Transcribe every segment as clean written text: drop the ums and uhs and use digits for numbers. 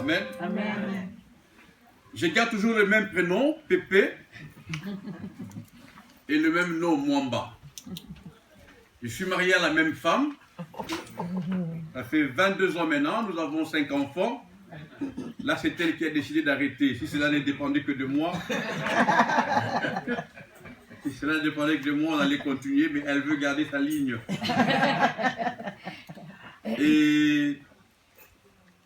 Amen. Amen. Je garde toujours le même prénom, Pépé, et le même nom, Mwamba. Je suis marié à la même femme. Ça fait 22 ans maintenant, nous avons 5 enfants. Là, c'est elle qui a décidé d'arrêter. Si cela ne dépendait que de moi, si cela ne dépendait que de moi, on allait continuer, mais elle veut garder sa ligne.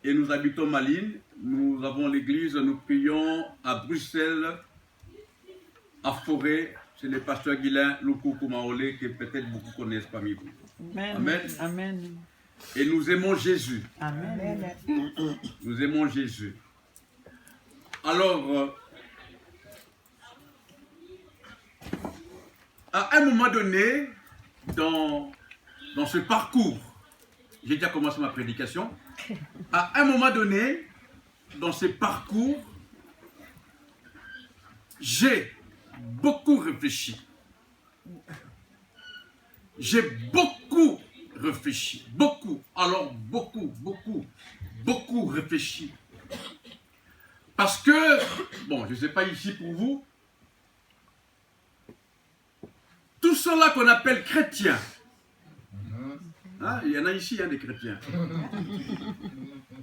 Et nous habitons Malines. Nous avons l'église, nous prions à Bruxelles, à Forêt. C'est le pasteur Guilain Lukuku Maolé que peut-être beaucoup connaissent parmi vous. Amen. Amen. Amen. Et nous aimons Jésus. Amen. Nous aimons Jésus. Alors, à un moment donné, dans ce parcours, j'ai déjà commencé ma prédication, à un moment donné, dans ce parcours, j'ai beaucoup réfléchi. J'ai beaucoup réfléchi. Beaucoup. Alors, beaucoup réfléchi. Parce que, bon, je ne sais pas ici pour vous, tout cela qu'on appelle chrétiens, hein, il y en a ici, hein, des chrétiens.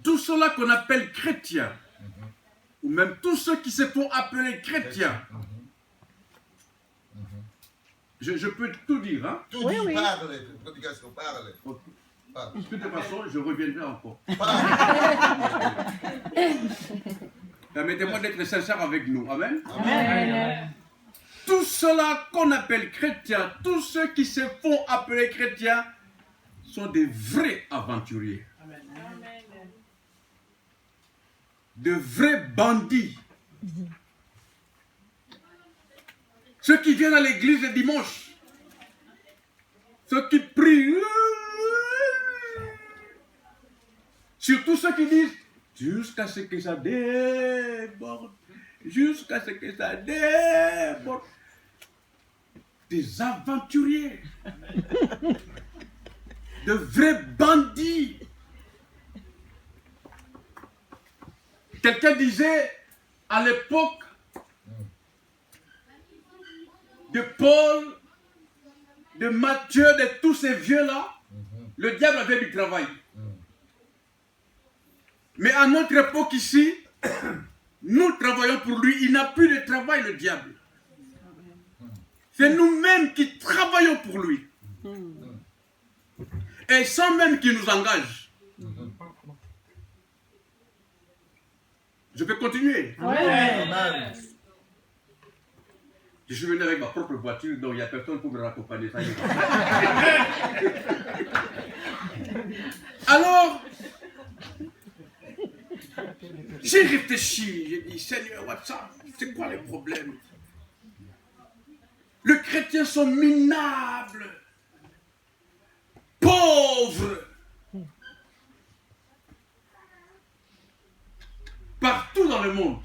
Tout cela qu'on appelle chrétiens, ou même tous ceux qui se font appeler chrétiens, je peux tout dire, hein? Tout dit, parle, prédication, parle. De toute façon, je reviendrai encore. Permettez-moi d'être sincère avec nous. Amen. Amen. Tout cela qu'on appelle chrétiens, tous ceux qui se font appeler chrétiens, sont des vrais aventuriers. Amen. De vrais bandits. Ceux qui viennent à l'église le dimanche, ceux qui prient, surtout ceux qui disent jusqu'à ce que ça déborde, jusqu'à ce que ça déborde. Des aventuriers, de vrais bandits. Quelqu'un disait à l'époque de Paul, de Matthieu, de tous ces vieux-là, le diable avait du travail. Mais à notre époque ici, nous travaillons pour lui. Il n'a plus de travail, le diable. C'est nous-mêmes qui travaillons pour lui. Et sans même qu'il nous engage. Je peux continuer. Amen. Je suis venu avec ma propre voiture, donc il n'y a personne pour me raccompagner. Ça y est. Alors, j'ai réfléchi, j'ai dit, Seigneur, c'est quoi les problèmes? Les chrétiens sont minables, pauvres. Partout dans le monde.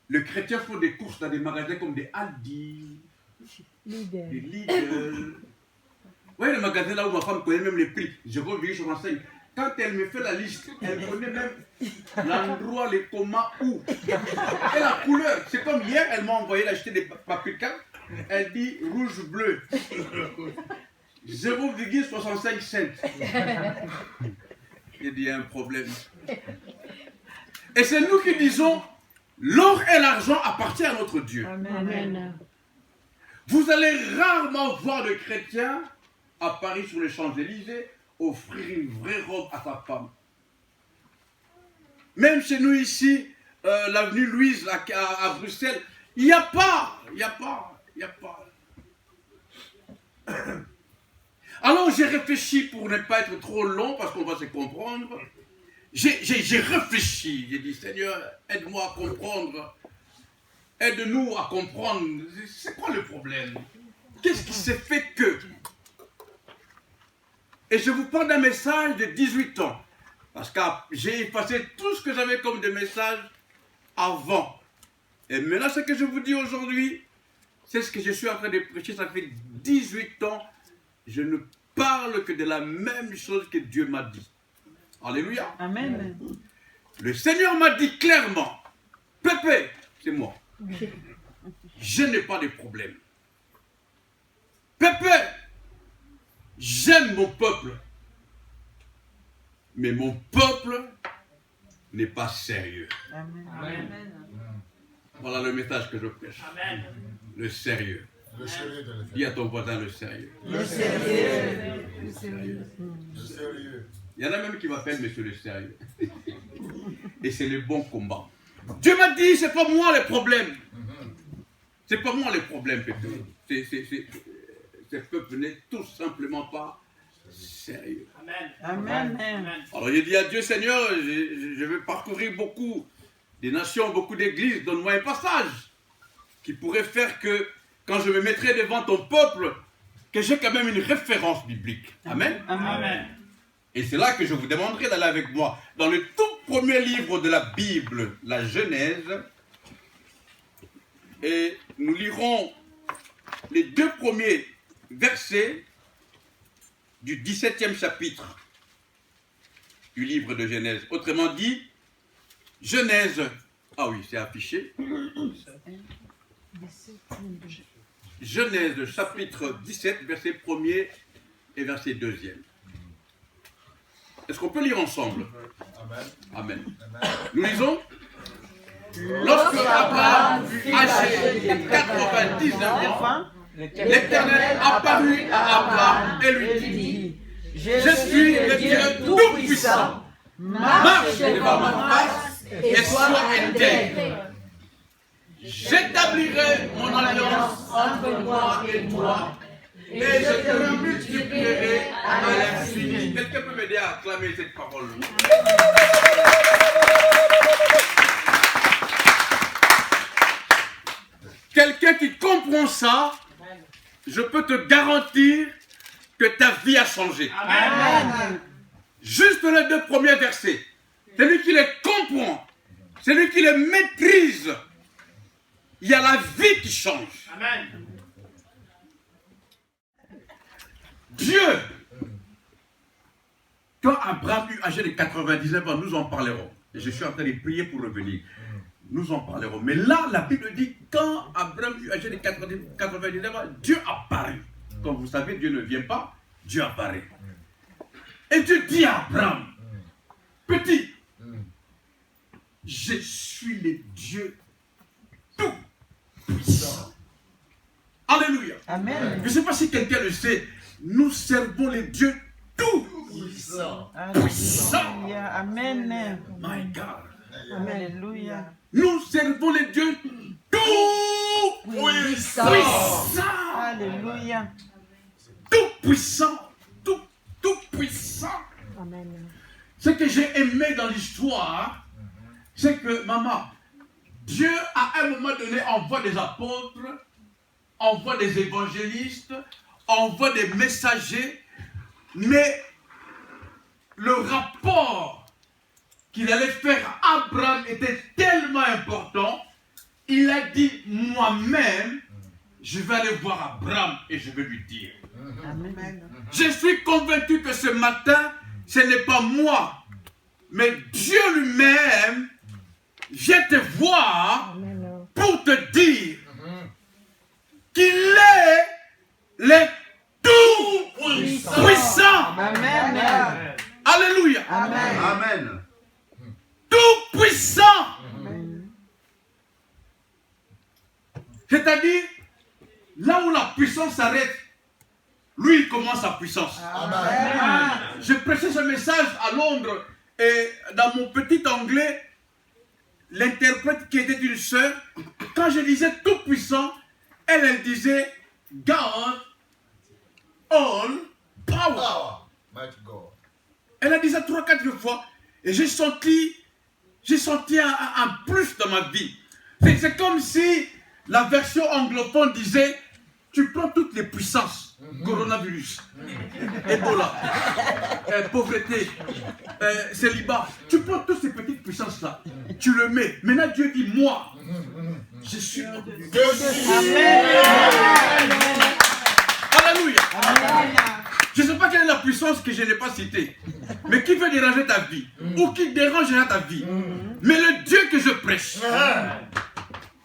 Les chrétiens font des courses dans des magasins comme des Aldi, des Lidl. Oui, les magasins là où ma femme connaît même les prix. Je vais vérifier, je m'enseigne. Quand elle me fait la liste, elle connaît même l'endroit, les commas, où. Et la couleur. C'est comme hier, elle m'a envoyé l'acheter des paprikas. Elle dit rouge, bleu. 0,65 cents. Il y a un problème. Et c'est nous qui disons, l'or et l'argent appartiennent à notre Dieu. Amen. Vous allez rarement voir de chrétiens à Paris sur les Champs-Élysées offrir une vraie robe à sa femme. Même chez nous ici, l'avenue Louise à Bruxelles, il n'y a pas. Alors j'ai réfléchi pour ne pas être trop long parce qu'on va se comprendre. J'ai réfléchi, j'ai dit Seigneur, aide-moi à comprendre. Aide-nous à comprendre. C'est quoi le problème? Qu'est-ce qui s'est fait que? Et je vous parle d'un message de 18 ans. Parce que j'ai effacé tout ce que j'avais comme des messages avant. Et maintenant, ce que je vous dis aujourd'hui, c'est ce que je suis en train de prêcher. Ça fait 18 ans. Je ne parle que de la même chose que Dieu m'a dit. Alléluia. Amen. Le Seigneur m'a dit clairement, Pépé, c'est moi, je n'ai pas de problème. Pépé, j'aime mon peuple, mais mon peuple n'est pas sérieux. Amen. Voilà le message que je prêche. Amen. Le sérieux. Le sérieux de Dis à ton voisin le sérieux. Le sérieux. Le sérieux. Le sérieux. Il y en a même qui m'appellent monsieur le sérieux. Et c'est le bon combat. Dieu m'a dit, c'est pas moi les problèmes. C'est pas moi les problèmes, Pépé. Ces peuples n'est tout simplement pas sérieux. Amen. Alors j'ai dit à Dieu, Seigneur, je vais parcourir beaucoup des nations, beaucoup d'églises, donne-moi un passage qui pourrait faire que quand je me mettrai devant ton peuple, que j'ai quand même une référence biblique. Amen. Amen. Et c'est là que je vous demanderai d'aller avec moi dans le tout premier livre de la Bible, la Genèse. Et nous lirons les 2 premiers versets du 17e chapitre du livre de Genèse. Autrement dit, Genèse, ah oui, c'est affiché. Genèse chapitre 17, verset 1er et verset 2e. Est-ce qu'on peut lire ensemble? Amen. Amen. Amen. Nous lisons. Lorsque Abraham fut âgé de 99 ans, l'Éternel apparut à Abraham et lui dit, je suis le Dieu Tout-Puissant, marche devant ma face et sois intègre. J'établirai mon alliance entre moi et toi, et je te multiplierai à l'infini. Quelqu'un peut m'aider à acclamer cette parole? Quelqu'un qui comprend ça, je peux te garantir que ta vie a changé. Amen. Juste les 2 premiers versets. Celui qui les comprend, celui qui les maîtrise, il y a la vie qui change. Amen. Dieu, quand Abraham eut âgé de 99 ans, nous en parlerons. Et je suis en train de prier pour revenir. Nous en parlerons. Mais là, la Bible dit, quand Abraham eut âgé de 99 ans, Dieu apparaît. Comme vous savez, Dieu ne vient pas, Dieu apparaît. Et Dieu dit à Abraham, petit, je suis le Dieu tout-puissant. Alléluia. Amen. Je ne sais pas si quelqu'un le sait, nous servons le Dieu tout-puissant. Alléluia. Amen. My God. Alléluia. Nous servons le Dieu tout-puissant. Alléluia. Tout-puissant. Tout-puissant. Amen. Ce que j'ai aimé dans l'histoire, c'est que, maman, Dieu, à un moment donné, envoie des apôtres, envoie des évangélistes, envoie des messagers, mais le rapport qu'il allait faire à Abraham était tellement important, il a dit, moi-même, je vais aller voir Abraham et je vais lui dire. Amen. Je suis convaincu que ce matin, ce n'est pas moi, mais Dieu lui-même vient te voir pour te dire qu'il est le tout-puissant. Amen. Alléluia. Amen. Amen. Tout-puissant. C'est-à-dire, là où la puissance s'arrête, lui, il commence sa puissance. Amen. J'ai prêché ce message à Londres et dans mon petit anglais, l'interprète qui était une sœur, quand je disais tout puissant, elle disait God all power. Power. Mighty God. Elle a dit ça 3-4 fois et j'ai senti un plus dans ma vie. C'est comme si la version anglophone disait tu prends toutes les puissances, coronavirus, Ebola, pauvreté, célibat, tu prends toutes ces petites puissances-là, tu le mets. Maintenant Dieu dit, moi, je suis mon Dieu. Alléluia. Je ne sais pas quelle est la puissance que je n'ai pas citée. mais qui veut déranger ta vie, ou qui dérangera ta vie. Mais le Dieu que je prêche,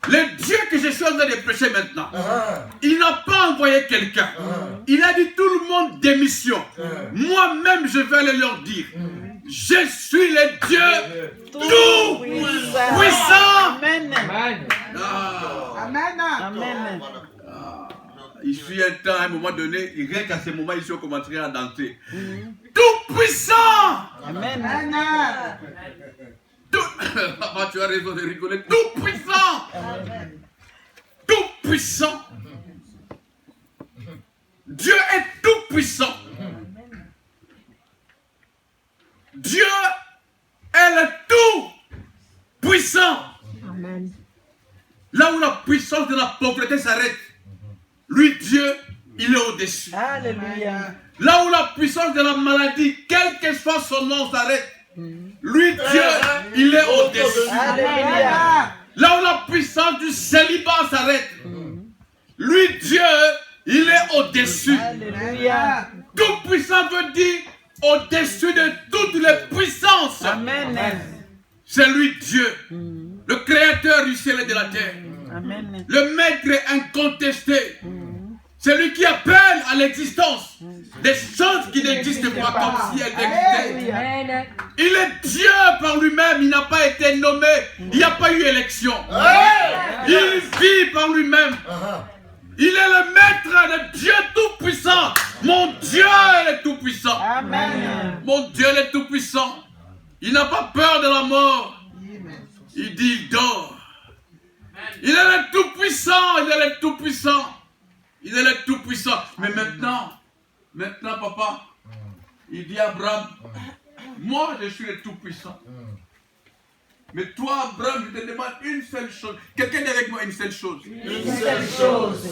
le Dieu que je suis en train de prêcher maintenant, il n'a pas envoyé quelqu'un. Il a dit tout le monde démission. Moi-même, je vais aller leur dire, je suis le Dieu tout puissant. Amen. Amen. Amen. Il fut un temps, à un moment donné, rien qu'à ce moment, ici, on commencerait à danser. Tout puissant. Amen. Papa, tu as raison de rigoler. Tout puissant. Tout puissant. Dieu est tout puissant. Dieu est le tout puissant. Amen. Là où la puissance de la pauvreté s'arrête, lui, Dieu, il est au-dessus. Alléluia. Là où la puissance de la maladie, quel que soit son nom, s'arrête, lui, Dieu, il est au-dessus. Alléluia. Là où la puissance du célibat s'arrête, lui, Dieu, il est au-dessus. Alléluia. Tout puissant veut dire au-dessus de toutes les puissances. Amen. C'est lui, Dieu, le créateur du ciel et de la terre, Amen. le maître incontesté. C'est lui qui appelle à l'existence des choses qui n'existent pas comme si elles existaient. Alléluia. Il est Dieu par lui-même, il n'a pas été nommé, il n'y a pas eu élection. Il vit par lui-même. Il est le maître de Dieu tout-puissant. Mon Dieu est tout-puissant. Amen. Mon Dieu est tout-puissant. Il n'a pas peur de la mort. Il dit, il dort. Il est le tout-puissant, il est le tout-puissant. Il est le tout-puissant. Mais maintenant, papa, il dit à Abraham, moi je suis le tout-puissant. Mais toi, Abraham, je te demande une seule chose. Quelqu'un dit avec moi une seule chose. Une seule chose.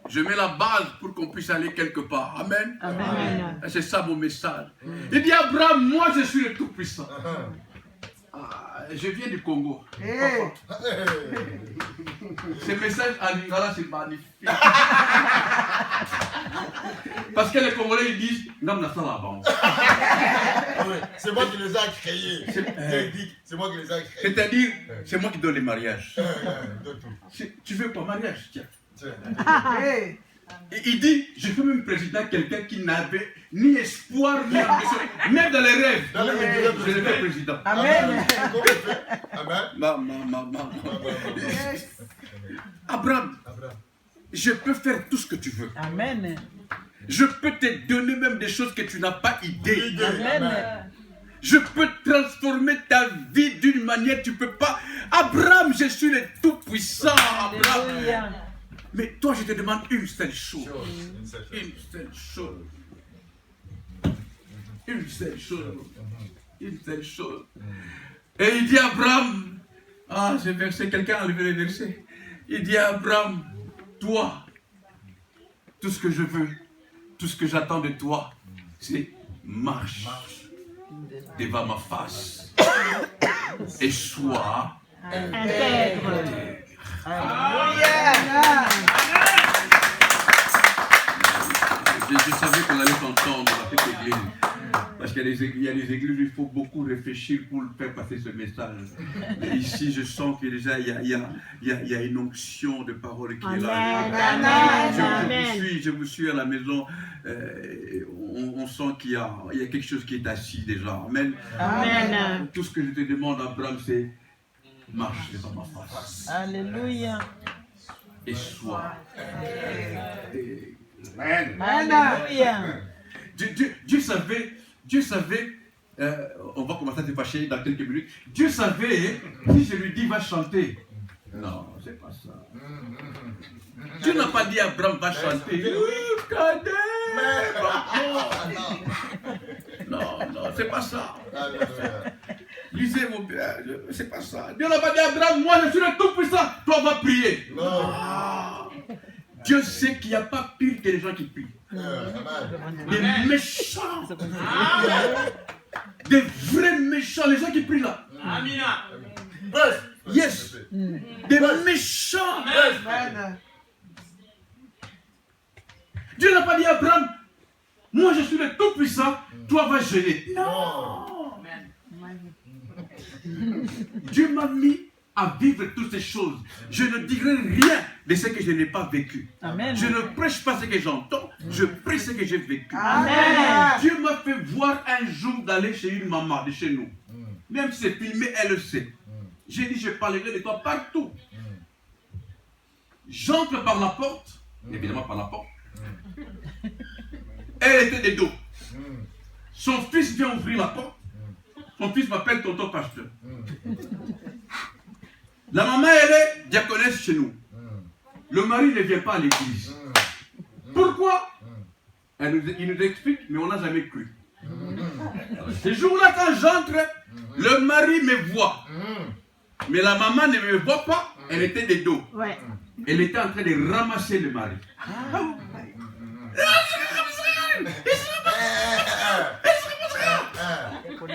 Je mets la base pour qu'on puisse aller quelque part. Amen. Amen. C'est ça mon message. Il dit Abraham, moi je suis le tout-puissant. Je viens du Congo. Papa, ce message en lingala, c'est magnifique. Parce que les Congolais ils disent non, mais ça là-bas. C'est moi qui les ai créés. C'est moi qui les ai créés. C'est-à-dire, c'est moi qui donne les mariages. De tout. Tu veux pas mariage? Tiens. Hey. Et il dit, je fais même président quelqu'un qui n'avait ni espoir, ni ambition, même dans les rêves. Dans les rêves, je le fais président. Amen. Amen. Abraham, je peux faire tout ce que tu veux. Amen. Je peux te donner même des choses que tu n'as pas idée. Amen. Je peux transformer ta vie d'une manière que tu ne peux pas. Abraham, je suis le tout-puissant. Abraham. Alléluia. Mais toi, je te demande une seule chose. Une seule chose. Une seule chose. Une seule chose. Et il dit à Abraham, ce verset, quelqu'un a levé le verset. Il dit à Abraham, toi, tout ce que je veux, tout ce que j'attends de toi, c'est marche devant ma face et sois Intègre. Je savais qu'on allait s'entendre dans cette église. Parce qu'il y a des églises où il faut beaucoup réfléchir pour faire passer ce message. Mais ici, je sens que déjà, il y a une onction de parole qui est là. Je vous suis à la maison. On sent qu'il y a quelque chose qui est assis déjà. Amen. Amen. Tout ce que je te demande, Abraham, c'est marche devant ma face. Alléluia. Et sois. Amen. Alléluia. Dieu savait, on va commencer à se fâcher dans quelques minutes. Dieu savait, si je lui dis va chanter. Non, c'est pas ça. Dieu n'a pas dit à Abraham va chanter. Non, c'est pas ça. Lisez mon bien, c'est pas ça. Dieu n'a pas dit à Abraham, moi je suis le tout-puissant, toi va prier. Dieu sait qu'il n'y a pas pire que les gens qui prient. Des méchants. Des vrais méchants, les gens qui prient là. Amina. Yes. Des méchants. Dieu n'a pas dit à Abraham, moi je suis le tout-puissant, toi vas gêner. Non. Dieu m'a mis à vivre toutes ces choses. Je ne dirai rien de ce que je n'ai pas vécu. Amen. Je ne prêche pas ce que j'entends, je prêche ce que j'ai vécu. Amen. Dieu m'a fait voir un jour d'aller chez une maman de chez nous. Même si c'est filmé, elle le sait. J'ai dit, je parlerai de toi partout. J'entre par la porte, évidemment par la porte. Elle était de dos. Son fils vient ouvrir la porte. Son fils m'appelle tonton pasteur. La maman, elle est diaconesse chez nous. Le mari ne vient pas à l'église. Pourquoi? Il nous explique, mais on n'a jamais cru. Ce jour-là, quand j'entre, le mari me voit. Mais la maman ne me voit pas, elle était de dos. Ouais. Elle était en train de ramasser le mari.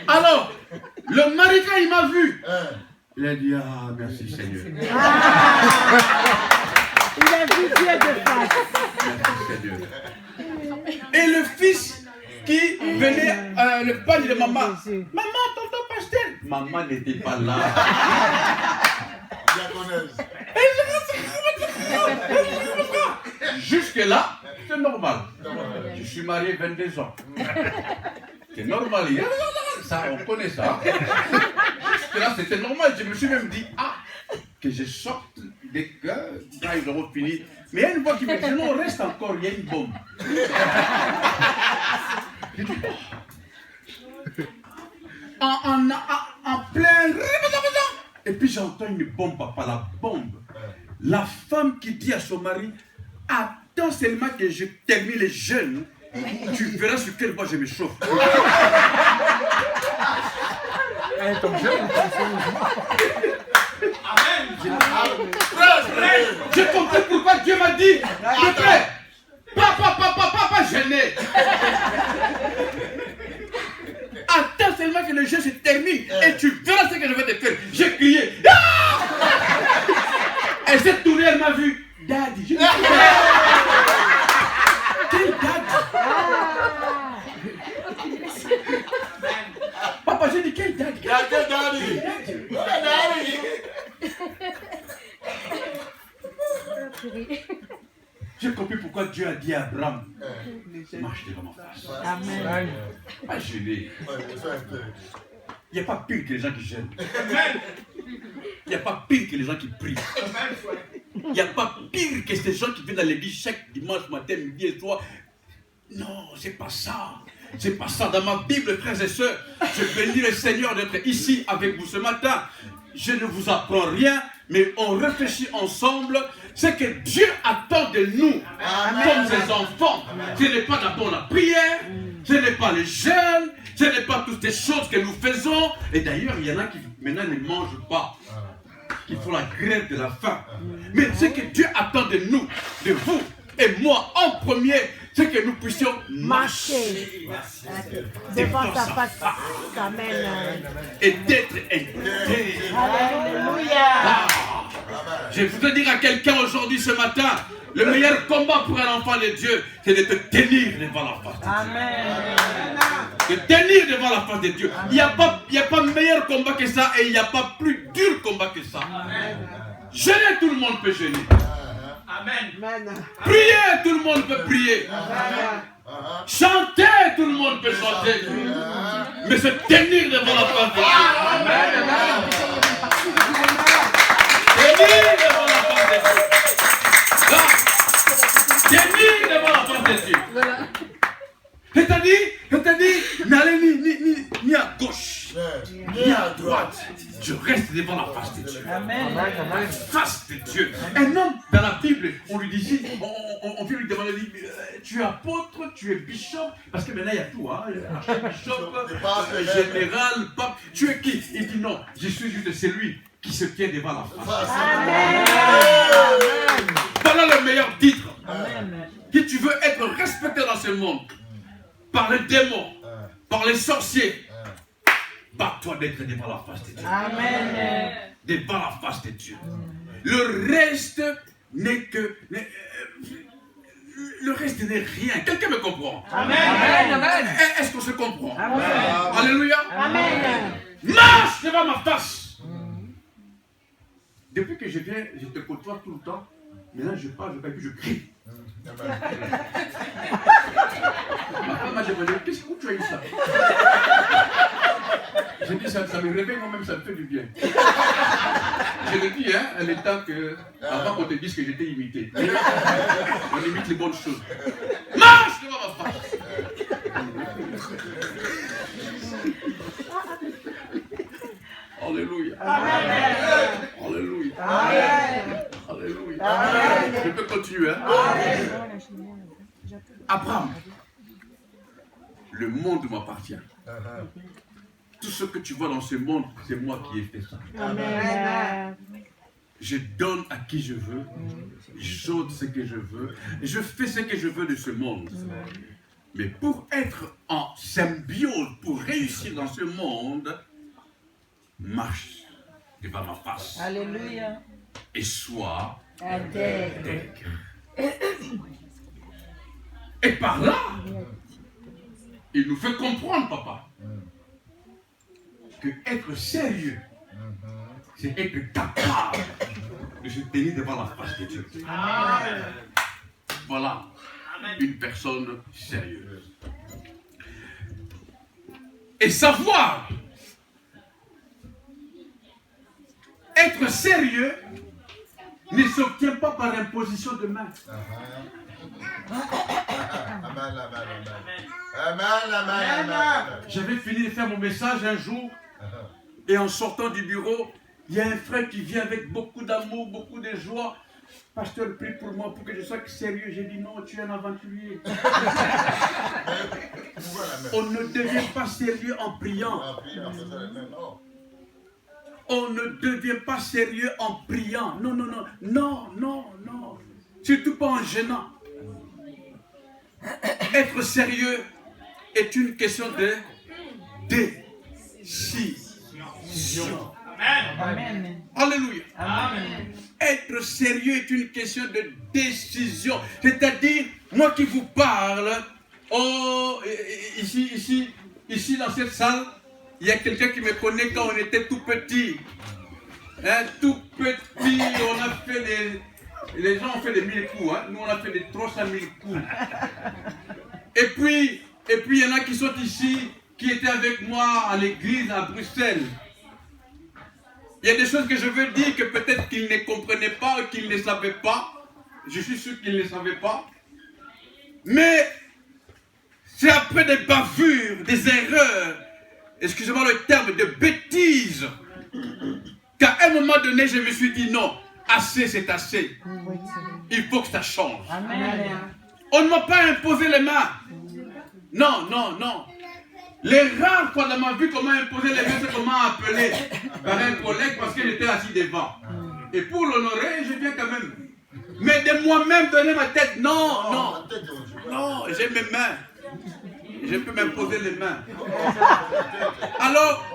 Alors, le mari, quand il m'a vu, il a dit, ah, merci Seigneur. Il a vu Dieu de face. Merci Seigneur. Et le fils qui venait, le père de maman, maman, tonton pasteur. Maman n'était pas là. Jusque-là, c'est normal. Je suis marié 22 ans. C'est normal. Ça, on connaît ça. Jusque-là, c'était normal. Je me suis même dit, ah, que je sorte des gars, quand ils auront fini. Mais il y a une fois qui me dit, non, reste encore, il y a une bombe. Je dis, en plein. Et puis j'entends une bombe, papa, la bombe. La femme qui dit à son mari, attends seulement que je termine les jeûnes, tu verras sur quelle voie je me chauffe. J'ai compris pourquoi Dieu m'a dit, papa, gêné. Attends seulement que le jeu se termine et tu verras ce que je vais te faire. J'ai crié. Ah! Elle s'est tournée, elle m'a vu. Daddy. J'ai dit, quel daddy? Papa, j'ai dit quel daddy? Quel daddy? J'ai compris pourquoi Dieu a dit à Abraham, marche devant ma face. Amen. Pas gêné. Il n'y a pas pire que les gens qui gênent. Il n'y a pas pire que les gens qui prient. Il n'y a pas pire que ces gens qui viennent à l'église chaque dimanche matin, midi et soir. Non, c'est pas ça. C'est pas ça. Dans ma Bible, frères et sœurs, je bénis le Seigneur d'être ici avec vous ce matin. Je ne vous apprends rien, mais on réfléchit ensemble. C'est que Dieu attend de nous, comme ses enfants. Ce n'est pas d'abord la prière, ce n'est pas le jeûne, ce n'est pas toutes ces choses que nous faisons. Et d'ailleurs, il y en a qui maintenant ne mangent pas, qui font la grève de la faim. Mais ce que Dieu attend de nous, de vous et moi en premier, c'est que nous puissions marcher devant sa face. Amen. Et d'être intègres. Alléluia. Je voudrais dire à quelqu'un aujourd'hui, ce matin, le meilleur combat pour un enfant de Dieu, c'est de te tenir devant la face de Dieu. Amen. De tenir devant la face de Dieu. Il n'y a pas meilleur combat que ça et il n'y a pas plus dur combat que ça. Gêner, tout le monde peut gêner. Amen. Prier, tout le monde peut prier. Chanter, tout le monde peut chanter. Mais se tenir devant la face de Dieu. Tenir devant la face de Dieu. Tenir devant la face de Dieu. C'est-à-dire, n'allez ni à gauche, ni à droite. Je reste devant la face de Dieu. Amen. La face de Dieu. Un homme, dans la Bible, on lui disait, on vient lui demander, tu es apôtre, tu es bishop, parce que maintenant il y a tout, hein, bishop, général, pape, tu es qui? Il dit non, je suis juste celui qui se tient devant la face. Amen. Voilà le meilleur titre. Amen. Si tu veux être respecté dans ce monde, par les démons, par les sorciers, bats-toi d'être devant la face de Dieu. Amen. Devant la face de Dieu. Le reste n'est que... le reste n'est rien. Quelqu'un me comprend? Amen. Amen. Est-ce qu'on se comprend? Amen. Alléluia. Amen. Marche devant ma face. Depuis que je viens, je te côtoie tout le temps. Maintenant, je parle, et puis je crie. Ma femme m'a demandé, qu'est-ce que tu as eu ça? J'ai dit, ça me réveille moi-même, ça me fait du bien. Je le dis, hein, un état que, avant qu'on te dise que j'étais imité. On imite les bonnes choses. Marche devant ma face. Alléluia. Amen. Alléluia. Amen. Alléluia. Amen. Je peux continuer, hein? Abraham, le monde m'appartient. Tout ce que tu vois dans ce monde, c'est moi qui ai fait ça. Amen. Je donne à qui je veux, j'ôte ce que je veux, je fais ce que je veux de ce monde. Mais pour être en symbiose, pour réussir dans ce monde, marche devant ma face Alléluia. et sois Intègre. Et par là, il nous fait comprendre, papa, que être sérieux, c'est être capable de se tenir devant la face de Dieu. Amen. Voilà une personne sérieuse. Et savoir être sérieux ne s'obtient pas par imposition de main. J'avais fini de faire mon message un jour et en sortant du bureau, il y a un frère qui vient avec beaucoup d'amour, beaucoup de joie. Pasteur, prie pour moi pour que je sois sérieux. J'ai dit non, tu es un aventurier. On ne devient pas sérieux en priant. On ne devient pas sérieux en priant. Non, non, non, non, non, non. Surtout pas en gênant. Être sérieux est une question de décision. Amen. Alléluia. Amen. Être sérieux est une question de décision. C'est-à-dire, moi qui vous parle, oh, ici dans cette salle, il y a quelqu'un qui me connaît quand on était tout petit. Hein, tout petit, on a fait les gens ont fait des 1000 coups, hein. Nous on a fait des 300 000 coups. Et puis il y en a qui sont ici, qui étaient avec moi à l'église à Bruxelles. Il y a des choses que je veux dire que peut-être qu'ils ne comprenaient pas, qu'ils ne savaient pas. Je suis sûr qu'ils ne savaient pas. Mais c'est après des bavures, des erreurs, excusez-moi le terme, de bêtises, qu'à un moment donné, je me suis dit non, assez c'est assez. Il faut que ça change. Amen. On ne m'a pas imposé les mains. Non, non, non. Les rares fois dans ma vie qu'on m'a imposé les mains, c'est qu'on m'a appelé par un collègue parce qu'il était assis devant. Et pour l'honorer, je viens quand même. Mais de moi-même donner ma tête, non, non. Non, j'ai mes mains. Je peux m'imposer les mains. Alors,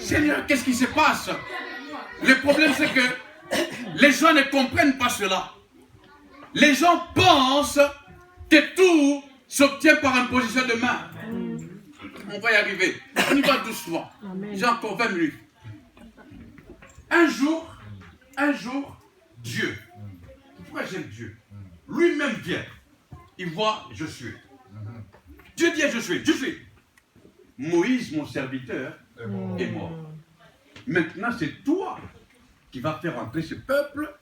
Seigneur, qu'est-ce qui se passe? Le problème, c'est que les gens ne comprennent pas cela. Les gens pensent que tout s'obtient par imposition de main. On va y arriver. On y va doucement. J'ai encore 20 minutes. Un jour, Dieu. Pourquoi j'aime Dieu? Lui-même vient. Il voit Josué. Dieu dit à Josué, Moïse, mon serviteur, est mort. Maintenant, c'est toi qui vas faire entrer ce peuple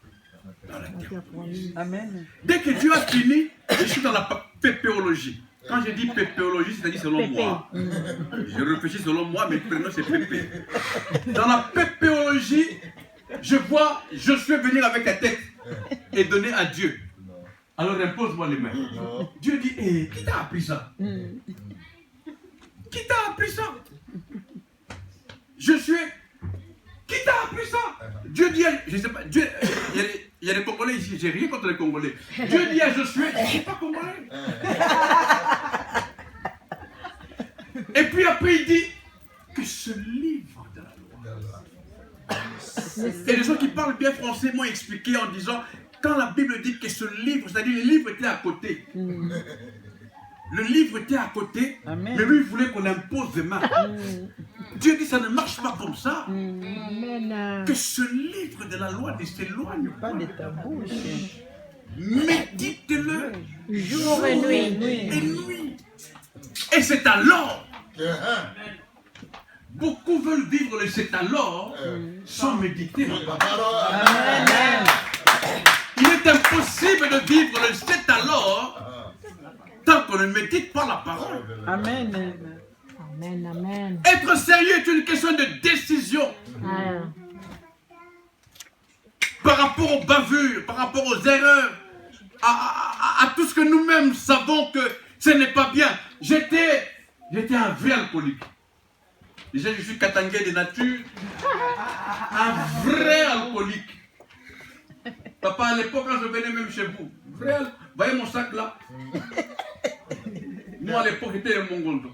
dans la terre. Amen. Dès que Dieu a fini, je suis dans la pépéologie. Quand je dis pépéologie, c'est-à-dire selon moi. Je réfléchis selon moi, mais le prénom c'est Pépé. Dans la pépéologie, je vois Josué venir avec la tête et donner à Dieu. Alors impose-moi les mains. Dieu dit, qui t'a appris ça? Qui t'a appris ça? Josué, qui t'a appris ça? Dieu dit, je ne sais pas, Dieu, il y a des Congolais ici, j'ai rien contre les Congolais. Dieu dit à Josué, je ne suis pas Congolais. Et puis après il dit que ce livre de la loi. Et les gens qui parlent bien français m'ont expliqué en disant quand la Bible dit que ce livre, c'est-à-dire le livre était à côté. Le livre était à côté, Amen. mais lui, il voulait qu'on impose des mains. Dieu dit, ça ne marche pas comme ça. Amen. Que ce livre de la loi ne s'éloigne Pas pas. de ta bouche. Médite-le Jour et nuit. et nuit. Et c'est alors, beaucoup veulent vivre le c'est alors sans méditer. La parole. Amen. Il est impossible de vivre le c'est alors tant qu'on ne médite pas la parole. Amen. Amen. Amen. Être sérieux est une question de décision Ah. par rapport aux bavures, par rapport aux erreurs, à tout ce que nous-mêmes savons que ce n'est pas bien. J'étais un vrai alcoolique. Déjà, je suis katangé de nature. Un vrai alcoolique. Papa, à l'époque, quand je venais même chez vous, voyez mon sac là. Moi, à l'époque, j'étais le Mongondo.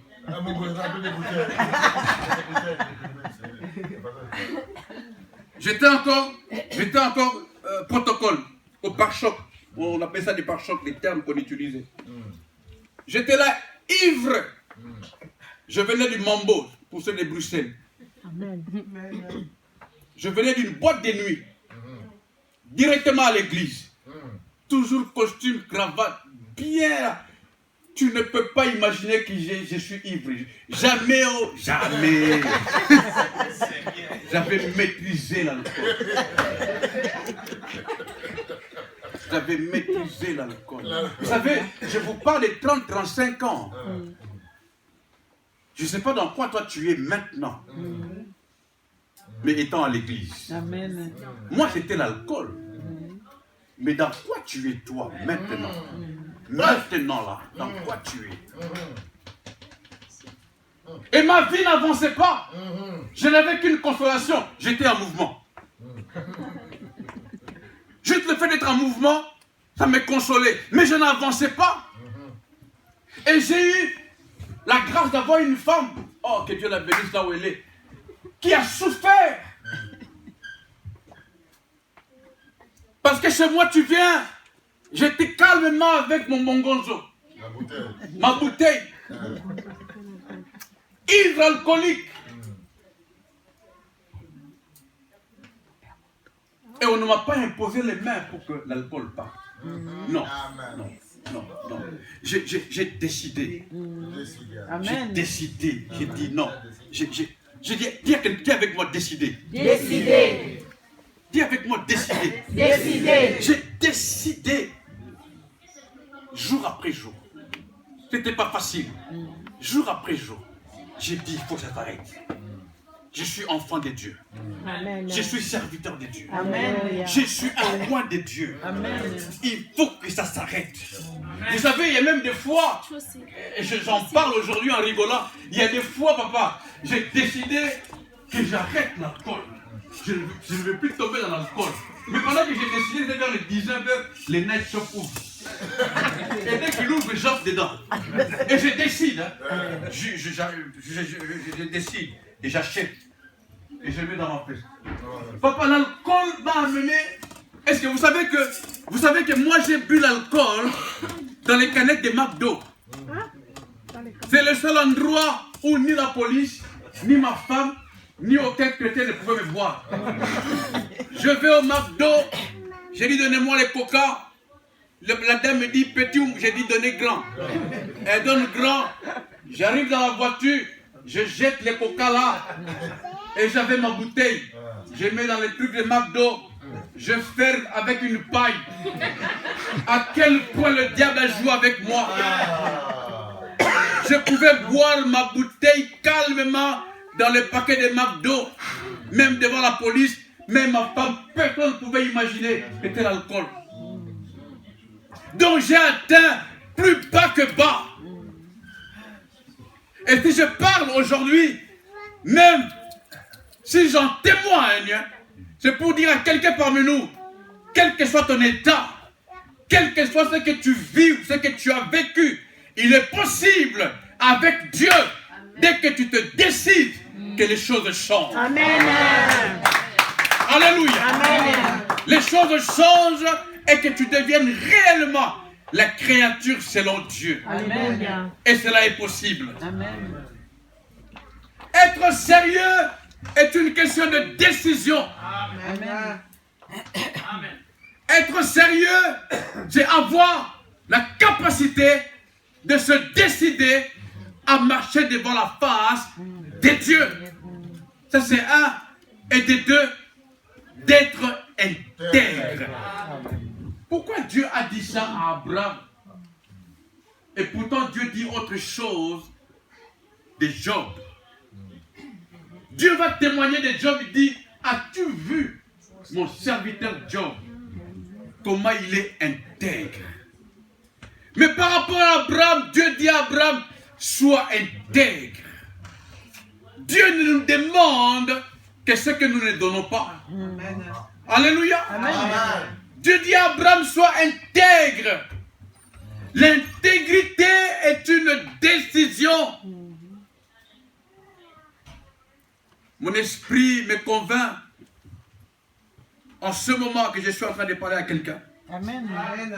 J'étais encore protocole, au pare-choc. On appelle ça des pare-chocs, les termes qu'on utilisait. J'étais là, ivre. Je venais du Mambo, pour ceux de Bruxelles. Amen. Je venais d'une boîte de nuit, directement à l'église. Toujours costume, cravate, bien. Tu ne peux pas imaginer que je suis ivre. Jamais, oh, jamais. J'avais maîtrisé l'alcool. J'avais maîtrisé l'alcool. Vous savez, je vous parle de 30-35 ans. Je ne sais pas dans quoi toi tu es maintenant. Mais étant à l'église. Amen. Moi, c'était l'alcool. Mais dans quoi tu es toi maintenant? Maintenant là, dans quoi tu es? Et ma vie n'avançait pas. Je n'avais qu'une consolation. J'étais en mouvement. Juste le fait d'être en mouvement, ça me consolait. Mais je n'avançais pas. Et j'ai eu la grâce d'avoir une femme, oh que Dieu la bénisse là où elle est, qui a souffert. Parce que chez moi tu viens, j'étais calmement avec mon mongonzo, ma bouteille, ivre alcoolique. Et on ne m'a pas imposé les mains pour que l'alcool parte. Non, non, non, non. J'ai décidé. J'ai décidé. J'ai dit non. J'ai dit, dis à quelqu'un avec moi, décider. Décidez. Dis avec moi, décider. Décidez. J'ai décidé. Jour après jour. C'était pas facile. Jour après jour. J'ai dit, il faut que ça s'arrête. Je suis enfant de Dieu. Amen. Je suis serviteur de Dieu. Amen. Je suis un roi de Dieu. Amen. Il faut que ça s'arrête. Vous savez, il y a même des fois, et j'en parle aujourd'hui en rigolant, il y a des fois, papa, j'ai décidé que j'arrête l'alcool. Je ne veux plus tomber dans l'alcool. Mais pendant que j'ai décidé de vers les 19h, les night shops ouvrent. Et dès qu'il ouvre, j'entre dedans. Et je décide. Hein. Je décide. Et j'achète. Et je mets dans ma peste. Papa, l'alcool m'a amené. Est-ce que vous savez que moi j'ai bu l'alcool dans les canettes de McDo. C'est le seul endroit où ni la police, ni ma femme, ni aucun chrétien ne pouvait me voir. Je vais au McDo, j'ai dit donnez-moi les coca. La dame me dit petit, j'ai dit donnez grand. Elle donne grand. J'arrive dans la voiture, je jette les coca là. Et j'avais ma bouteille. Je mets dans les trucs de McDo. Je ferme avec une paille. À quel point le diable a joué avec moi. Je pouvais boire ma bouteille calmement dans le paquet de McDo. Même devant la police, même ma femme, personne ne pouvait imaginer que c'était l'alcool. Donc j'ai atteint plus bas que bas. Et si je parle aujourd'hui, même si j'en témoigne, c'est pour dire à quelqu'un parmi nous, quel que soit ton état, quel que soit ce que tu vis, ce que tu as vécu, il est possible avec Dieu, dès que tu te décides, que les choses changent. Amen. Alléluia. Amen. Les choses changent et que tu deviennes réellement la créature selon Dieu. Alléluia. Et cela est possible. Amen. Être sérieux est une question de décision. Amen. Être sérieux, c'est avoir la capacité de se décider à marcher devant la face de Dieu. Ça c'est un. Et de deux, d'être intègre. Pourquoi Dieu a dit ça à Abraham? Et pourtant Dieu dit autre chose de Job. Dieu va témoigner de Job, il dit, as-tu vu mon serviteur Job, comment il est intègre? Mais par rapport à Abraham, Dieu dit à Abraham, sois intègre. Dieu ne nous demande que ce que nous ne donnons pas. Amen. Alléluia. Amen. Dieu dit à Abraham, sois intègre. L'intégrité est une décision. Mon esprit me convainc en ce moment que je suis en train de parler à quelqu'un. Amen. Amen.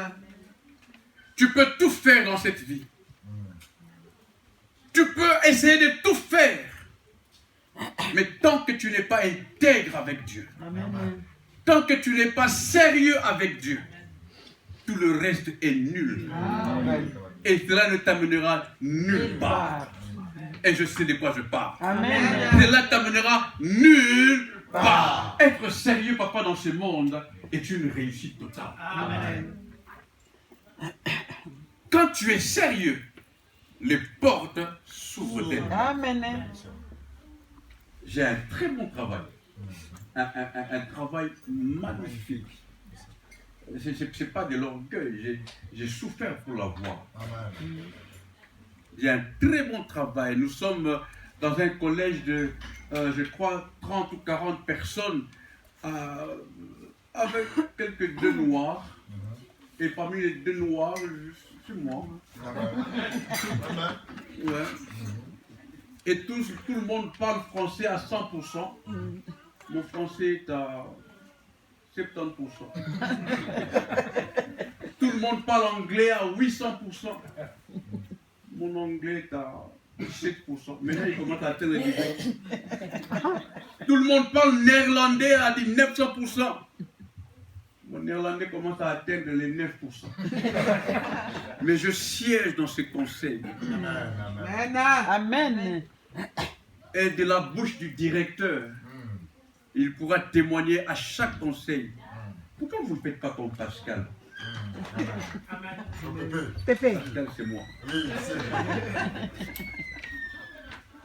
Tu peux tout faire dans cette vie. Tu peux essayer de tout faire. Mais tant que tu n'es pas intègre avec Dieu, Amen. tant que tu n'es pas sérieux avec Dieu, tout le reste est nul. Et cela ne t'amènera nulle part. Et je sais de quoi je parle. Amen. Cela t'amènera nulle part. Être sérieux, papa, dans ce monde est une réussite totale. Amen. Quand tu es sérieux, les portes s'ouvrent d'elles. Amen. J'ai un très bon travail. Un travail magnifique. Ce n'est pas de l'orgueil. J'ai souffert pour l'avoir. J'ai un très bon travail. Nous sommes dans un collège de, je crois, 30 ou 40 personnes avec quelques deux noirs. Et parmi les deux noirs, c'est moi. Ouais. Et tout le monde parle français à 100%. Mon français est à 70%. Tout le monde parle anglais à 800%. Mon anglais est à 7%. Maintenant, il commence à atteindre les niveaux. Tout le monde parle néerlandais à 900%. Mon néerlandais commence à atteindre les 9%. Mais je siège dans ce conseil. Amen. Et de la bouche du directeur, il pourra témoigner à chaque conseil. Pourquoi vous ne faites pas comme Pascal? Pépé. Pascal, c'est moi.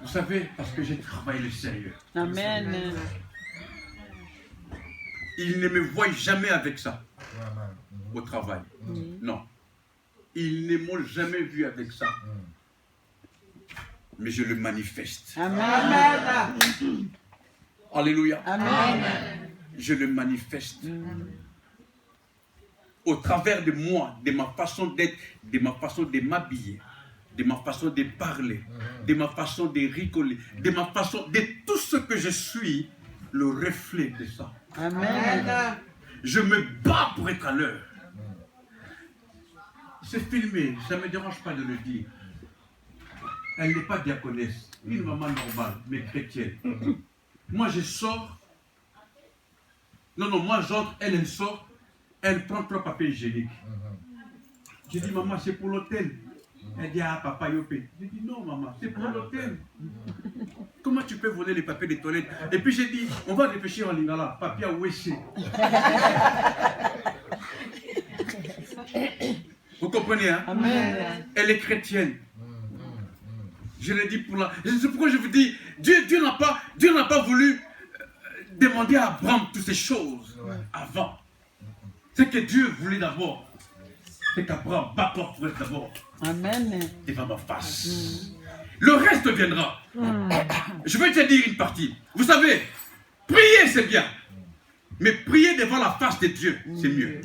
Vous savez, parce que j'ai travaillé le sérieux. Amen. Il ne me voit jamais avec ça au travail. Non. Ils ne m'ont jamais vu avec ça. Mais je le manifeste. Amen. Alléluia. Amen. Je le manifeste. Au travers de moi, de ma façon d'être, de ma façon de m'habiller, de ma façon de parler, de ma façon de rigoler, de ma façon de tout ce que je suis, le reflet de ça. Amen. Je me bats pour être à l'heure. C'est filmé, ça ne me dérange pas de le dire. Elle n'est pas diaconesse, une maman normale, mais chrétienne. Moi je sors. Non, moi j'entre, elle sort. Elle prend 3 papiers hygiéniques. Je dis, maman, c'est pour l'hôtel. Elle dit, ah, papa, yopé. Je dis, non, maman, c'est pour l'hôtel. Comment tu peux voler les papiers des toilettes? Et puis j'ai dit, on va réfléchir en lingala, papier à WC. Vous comprenez, hein? Amen. Elle est chrétienne. Je l'ai dit pour la... C'est pourquoi je vous dis, Dieu n'a pas voulu demander à Abraham toutes ces choses avant. Ce que Dieu voulait d'abord, c'est qu'Abraham bat pour être d'abord devant ma face. Le reste viendra. Je vais te dire une partie. Vous savez, prier c'est bien. Mais prier devant la face de Dieu, c'est mieux.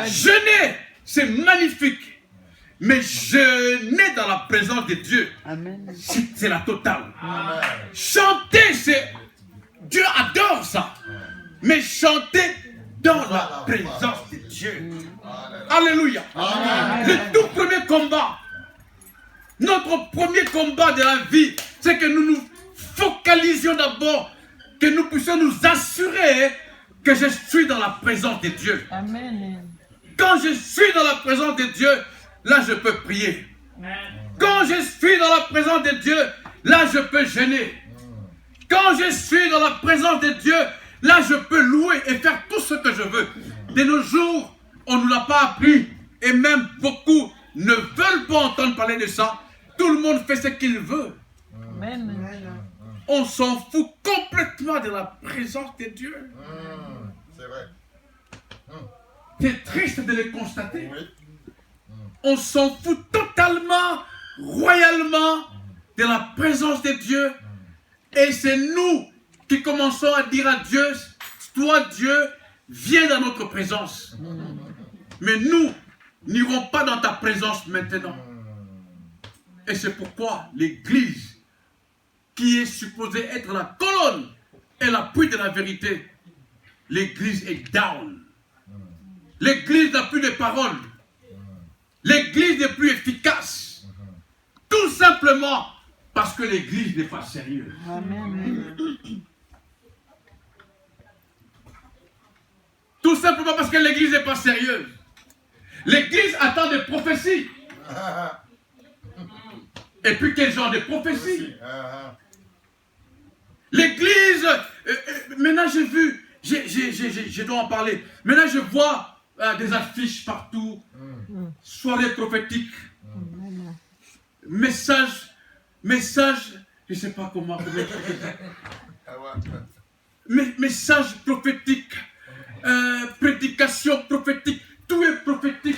Jeûner, c'est magnifique. Mais jeûner dans la présence de Dieu, c'est la totale. Chanter, c'est... Dieu adore ça. Mais chanter dans la présence de Dieu. Dieu. Alléluia. Le tout premier combat, notre premier combat de la vie, c'est que nous nous focalisions d'abord, que nous puissions nous assurer que je suis dans la présence de Dieu. Amen. Quand je suis dans la présence de Dieu, là je peux prier. Quand je suis dans la présence de Dieu, là je peux jeûner. Quand je suis dans la présence de Dieu, là je peux louer et faire tout ce que je veux. De nos jours, on ne nous l'a pas appris. Et même beaucoup ne veulent pas entendre parler de ça. Tout le monde fait ce qu'il veut. Amen. On s'en fout complètement de la présence de Dieu. C'est vrai. C'est triste de le constater. On s'en fout totalement, royalement de la présence de Dieu. Et c'est nous qui commençons à dire à Dieu, toi Dieu, viens dans notre présence. Mais nous n'irons pas dans ta présence maintenant. Et c'est pourquoi l'Église, qui est supposée être la colonne et l'appui de la vérité, l'Église est down. L'Église n'a plus de parole. L'Église n'est plus efficace. Tout simplement parce que l'Église n'est pas sérieuse. Amen. Tout simplement parce que l'Église n'est pas sérieuse. L'Église attend des prophéties. Et puis quel genre de prophéties? L'Église, maintenant j'ai vu, je dois en parler. Maintenant je vois des affiches partout, soirées prophétiques, messages, je ne sais pas comment messages prophétiques, prédications prophétiques, tout est prophétique.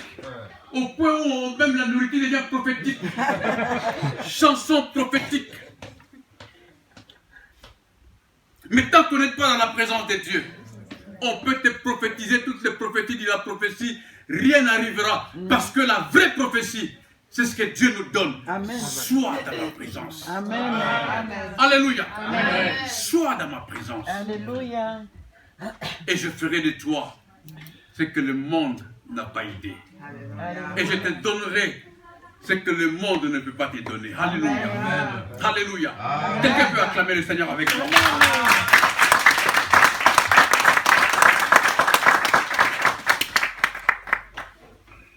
Au point où même la nourriture devient prophétique. Chansons prophétiques. Mais tant qu'on n'est pas dans la présence de Dieu, on peut te prophétiser toutes les prophéties de la prophétie, rien n'arrivera. Parce que la vraie prophétie, c'est ce que Dieu nous donne. Amen. Sois dans ma présence. Amen. Alléluia. Sois dans ma présence. Alléluia. Et je ferai de toi ce que le monde n'a pas idée. Et je te donnerai ce que le monde ne peut pas te donner. Alléluia. Alléluia. Quelqu'un peut acclamer le Seigneur avec moi.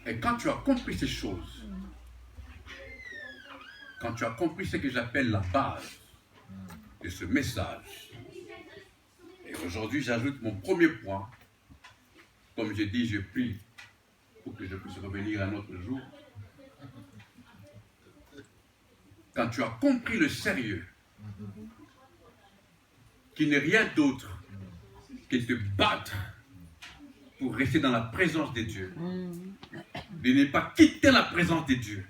Et quand tu as compris ces choses, quand tu as compris ce que j'appelle la base de ce message, et aujourd'hui j'ajoute mon premier point, comme j'ai dit, je prie pour que je puisse revenir à notre jour. Quand tu as compris le sérieux, qui n'est rien d'autre que de battre pour rester dans la présence de Dieu, de ne pas quitter la présence de Dieu,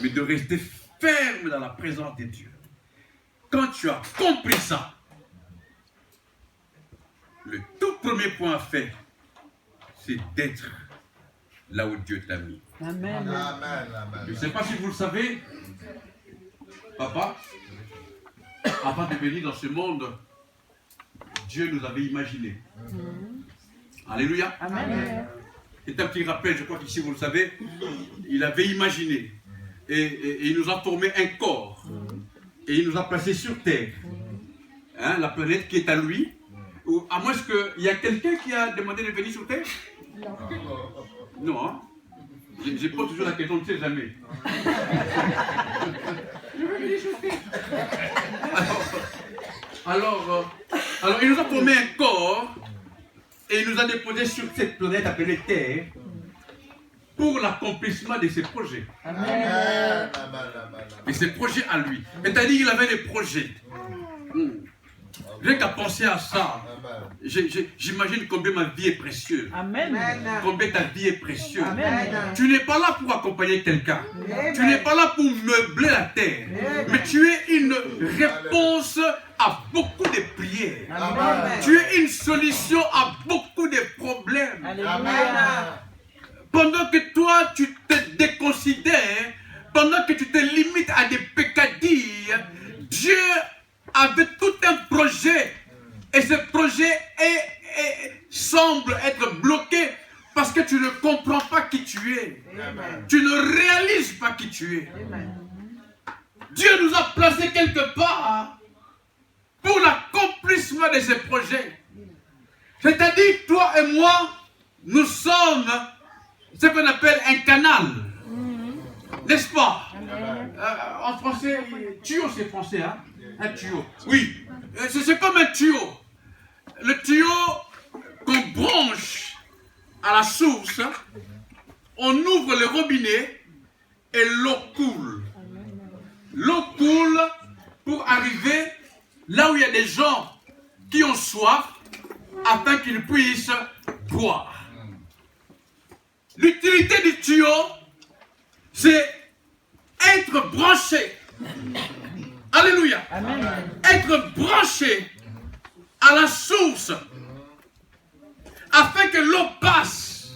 mais de rester ferme dans la présence de Dieu. Quand tu as compris ça, le tout premier point à faire, c'est d'être là où Dieu t'a mis. Amen. Je ne sais pas si vous le savez, papa, avant de venir dans ce monde, Dieu nous avait imaginé. Alléluia. Amen. C'est un petit rappel, je crois qu'ici vous le savez, il avait imaginé. Et il nous a formé un corps. Et il nous a placés sur Terre. Hein, la planète qui est à lui. Ou à moins qu'il y a quelqu'un qui a demandé de venir sur Terre? Non. Hein? Je pose toujours la question, on ne sait jamais. Je veux venir sur Terre. Alors, il nous a formé un corps et il nous a déposé sur cette planète appelée Terre pour l'accomplissement de ses projets. Amen. Et ses projets à lui. C'est-à-dire qu'il avait des projets. J'ai qu'à penser à ça. J'imagine combien ma vie est précieuse. Amen. Combien ta vie est précieuse. Amen. Tu n'es pas là pour accompagner quelqu'un. Tu n'es pas là pour meubler la terre. Mais tu es une réponse à beaucoup de prières. Amen. Tu es une solution à beaucoup de problèmes. Alléluia. Pendant que toi, tu te déconsidères, pendant que tu te limites à des peccadilles, Dieu avait tout un projet. Et ce projet semble être bloqué parce Parce que tu ne comprends pas qui tu es. Amen. Tu ne réalises pas qui tu es. Amen. Dieu nous a placés quelque part pour l'accomplissement de ses projets. C'est-à-dire, toi et moi, nous sommes ce qu'on appelle un canal. N'est-ce pas? En français, tuyau c'est français, hein? Un tuyau. Oui, c'est comme un tuyau. Le tuyau qu'on branche à la source, on ouvre le robinet et l'eau coule. L'eau coule pour arriver là où il y a des gens qui ont soif afin qu'ils puissent boire. L'utilité du tuyau, c'est être branché. Alléluia. Amen. Être branché à la source afin que l'eau passe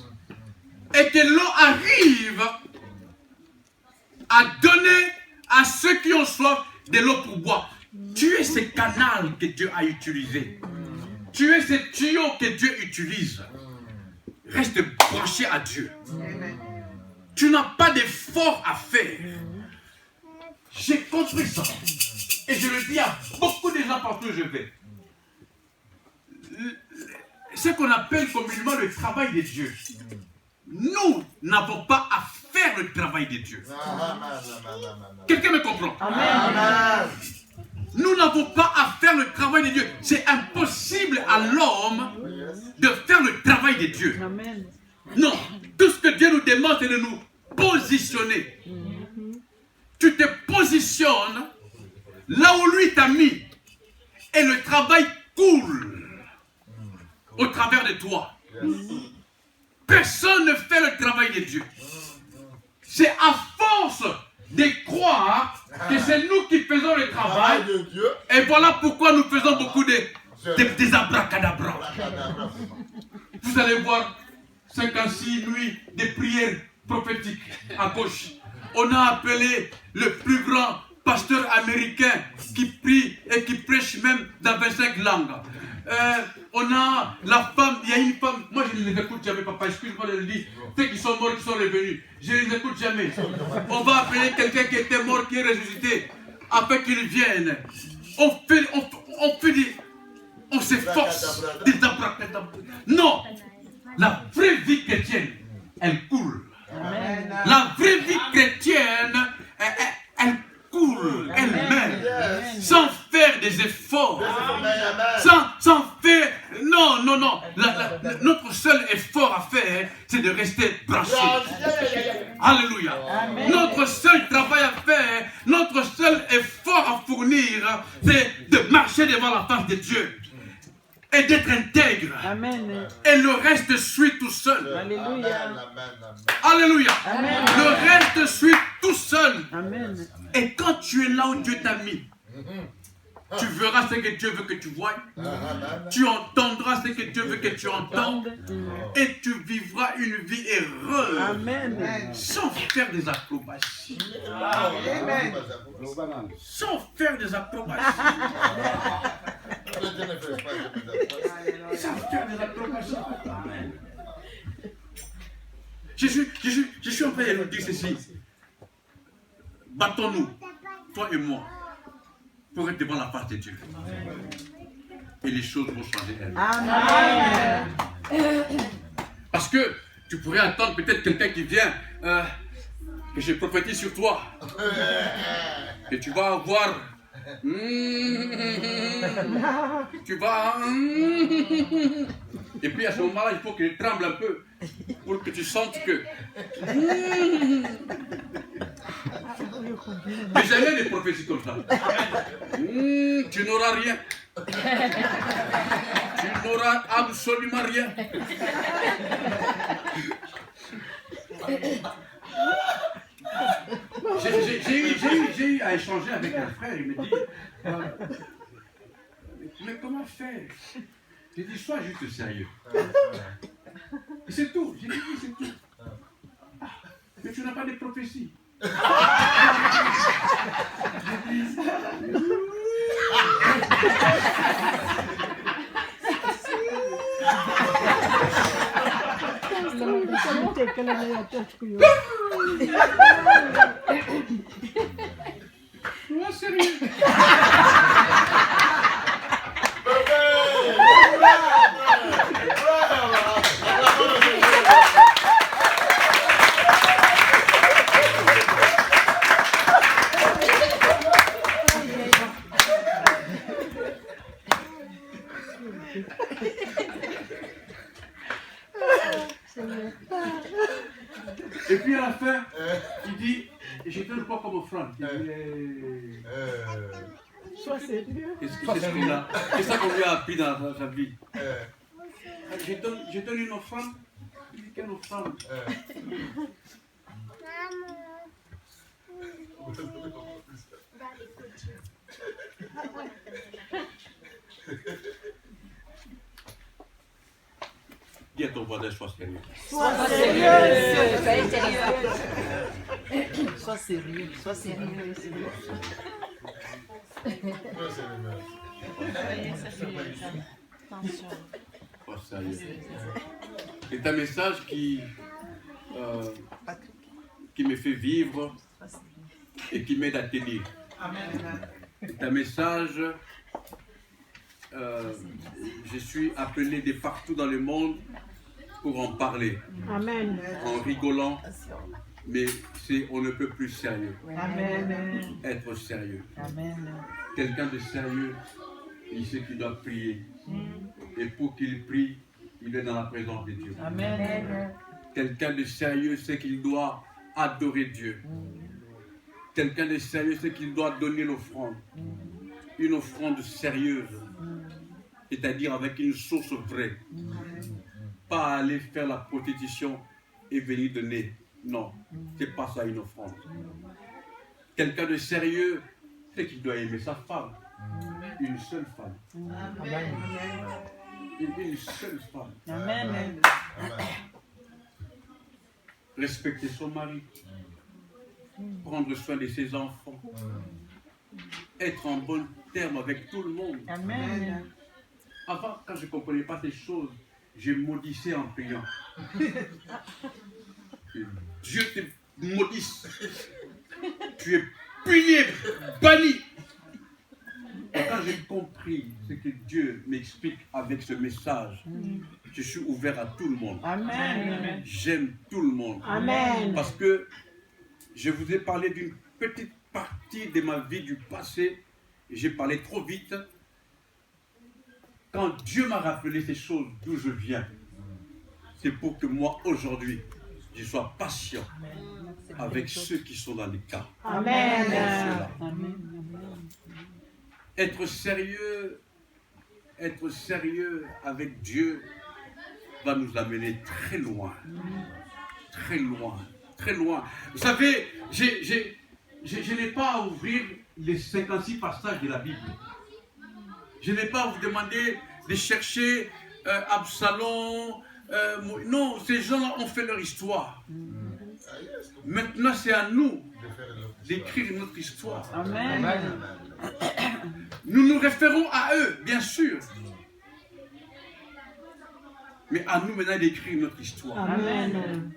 et que l'eau arrive à donner à ceux qui ont soif de l'eau pour boire. Tu es ce canal que Dieu a utilisé. Tu es ce tuyau que Dieu utilise. Reste branché à Dieu. Tu n'as pas d'effort à faire. J'ai compris ça. Et je le dis à beaucoup de gens partout où je vais. Ce qu'on appelle communément le travail de Dieu. Nous n'avons pas à faire le travail de Dieu. Quelqu'un me comprend? Amen. Nous n'avons pas à faire le travail de Dieu. C'est impossible à l'homme de faire le travail de Dieu. Amen. Non, tout ce que Dieu nous demande, c'est de nous positionner. Tu te positionnes là où lui t'a mis. Et le travail coule au travers de toi. Personne ne fait le travail de Dieu. C'est à force de croire que c'est nous qui faisons le travail. Et voilà pourquoi nous faisons beaucoup des abracadabras. Vous allez voir 56 nuits de prières prophétiques à gauche. On a appelé le plus grand pasteur américain qui prie et qui prêche même dans 25 langues. On a la femme, il y a une femme, moi je ne les écoute jamais, papa, excuse-moi de le dire, ceux qui sont morts, qui sont revenus, je ne les écoute jamais. On va appeler quelqu'un qui était mort, qui est ressuscité, afin qu'il vienne. On s'efforce des abracadabras. Non, la vraie vie chrétienne, elle coule. Amen. La vraie vie chrétienne, elle coule elle-même, sans faire des efforts, sans faire... Non. Notre seul effort à faire, c'est de rester branché. Alléluia. Amen. Notre seul travail à faire, notre seul effort à fournir, c'est de marcher devant la face de Dieu et d'être intègre. Amen. Et le reste suit tout seul. Alléluia. Alléluia. Amen. Le reste suit tout seul. Amen. Et quand tu es là où Dieu t'a mis, tu verras ce que Dieu veut que tu vois. Tu entendras ce que Dieu veut que tu entendes. Et tu vivras une vie heureuse. Amen. Sans faire des acrobaties. Amen. Sans faire des acrobaties. Sans faire des acrobaties. Je suis en train de nous dire ceci. Battons-nous, toi et moi, pour être devant la face de Dieu. Et les choses vont changer. Amen. Parce que tu pourrais attendre peut-être quelqu'un qui vient, que je prophétise sur toi. Et tu vas avoir... tu vas... Et puis à ce moment-là, il faut que tu trembles un peu pour que tu sentes que... Mais jamais des prophéties comme ça. Tu n'auras rien. Tu n'auras absolument rien. J'ai eu à échanger avec un frère, il me dit, mais comment faire? J'ai dit, sois juste sérieux. Et c'est tout, j'ai dit, oui, c'est tout. Ah, mais tu n'as pas de prophétie. Sois sérieux. Et puis à la fin, il dit, je donne quoi comme offrande? Sois sérieux. Qu'est-ce qu'on lui a appris dans sa vie? Je donne une offrande. Il dit quelle offrande? Dis à ton voisin, sois sérieux. Sois sérieux. Sois sérieux. Sois sérieux. Sois sérieux. C'est un message qui me fait vivre et qui m'aide à tenir. C'est un message, je suis appelé de partout dans le monde pour en parler. Amen. En rigolant, mais on ne peut plus sérieux. Amen. Être sérieux. Amen. Quelqu'un de sérieux, il sait qu'il doit prier. Et pour qu'il prie, il est dans la présence de Dieu. Amen. Quelqu'un de sérieux sait qu'il doit adorer Dieu. Quelqu'un de sérieux sait qu'il doit donner l'offrande. Une offrande sérieuse. C'est-à-dire avec une source vraie. Pas aller faire la prostitution et venir donner. Non, c'est pas ça une offrande. Quelqu'un de sérieux sait qu'il doit aimer sa femme. Une seule femme. Une seule femme. Amen. Respecter son mari. Prendre soin de ses enfants. Être en bon terme avec tout le monde. Amen. Avant, quand je ne comprenais pas ces choses, je maudissais en priant. Que Dieu te maudisse. Tu es puni, banni. Et quand j'ai compris ce que Dieu m'explique avec ce message, je suis ouvert à tout le monde. Amen. J'aime tout le monde. Amen. Parce que je vous ai parlé d'une petite partie de ma vie du passé. J'ai parlé trop vite. Quand Dieu m'a rappelé ces choses d'où je viens, c'est pour que moi, aujourd'hui, je sois patient avec ceux qui sont dans les cas. Amen. Être sérieux avec Dieu va nous amener très loin. Très loin. Très loin. Vous savez, je n'ai pas à ouvrir les 56 passages de la Bible. Je n'ai pas à vous demander de chercher Absalom. Non, ces gens-là ont fait leur histoire. Maintenant, c'est à nous d'écrire notre histoire. Amen. Nous nous référons à eux, bien sûr. Mais à nous maintenant d'écrire notre histoire. Amen.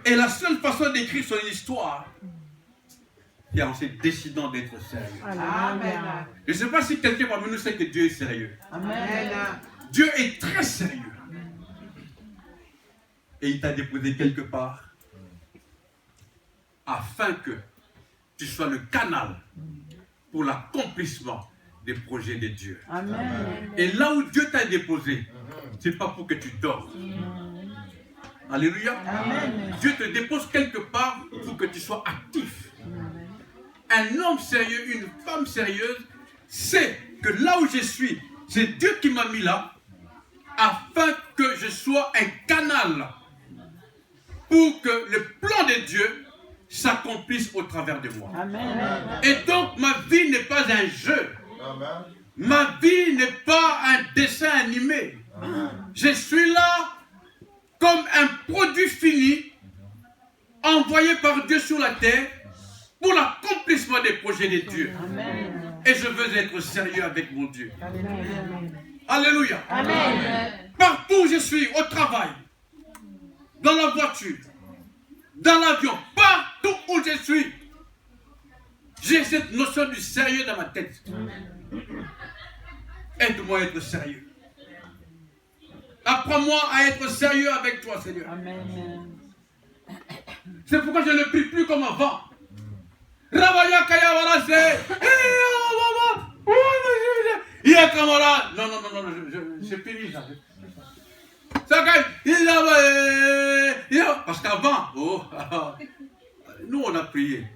Et la seule façon d'écrire son histoire, c'est en se décidant d'être sérieux. Amen. Je ne sais pas si quelqu'un parmi nous sait que Dieu est sérieux. Amen. Dieu est très sérieux. Et il t'a déposé quelque part afin que tu sois le canal pour l'accomplissement des projets de Dieu. Amen. Et là où Dieu t'a déposé, ce n'est pas pour que tu dors. Alléluia. Amen. Dieu te dépose quelque part pour que tu sois actif. Un homme sérieux, une femme sérieuse, sait que là où je suis, c'est Dieu qui m'a mis là, afin que je sois un canal pour que le plan de Dieu s'accomplisse au travers de moi. Amen. Et donc ma vie n'est pas un jeu. Ma vie n'est pas un dessin animé. Je suis là comme un produit fini envoyé par Dieu sur la terre pour l'accomplissement des projets de Dieu. Amen. Et je veux être sérieux avec mon Dieu. Amen. Alléluia. Amen. Partout où je suis, au travail, dans la voiture, dans l'avion, partout où je suis. J'ai cette notion du sérieux dans ma tête. Aide-moi à être sérieux. Apprends-moi à être sérieux avec toi, Seigneur. Amen. C'est pourquoi je ne prie plus comme avant. Rabaya Kayawara, c'est. Non, c'est fini ça. Ça gagne. Parce qu'avant, nous on a prié.